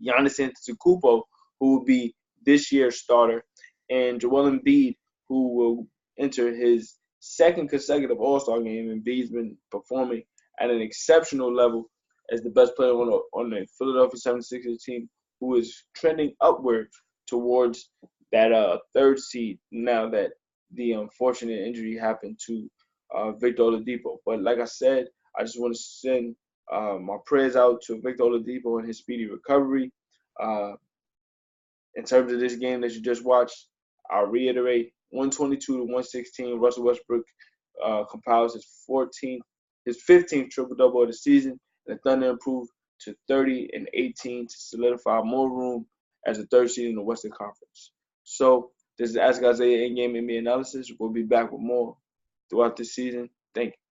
Giannis Antetokounmpo, who will be this year's starter, and Joel Embiid, who will enter his second consecutive All-Star game. Embiid's been performing at an exceptional level as the best player on the Philadelphia 76ers team, who is trending upward towards that third seed now that the unfortunate injury happened to Victor Oladipo. But like I said, I just want to send my prayers out to Victor Oladipo and his speedy recovery. In terms of this game that you just watched, I'll reiterate, 122-116. Russell Westbrook compiles his 15th triple-double of the season. The Thunder improved to 30-18 to solidify more room as the third seed in the Western Conference. So this is Ask Isaiah in-game NBA analysis. We'll be back with more throughout this season. Thank you.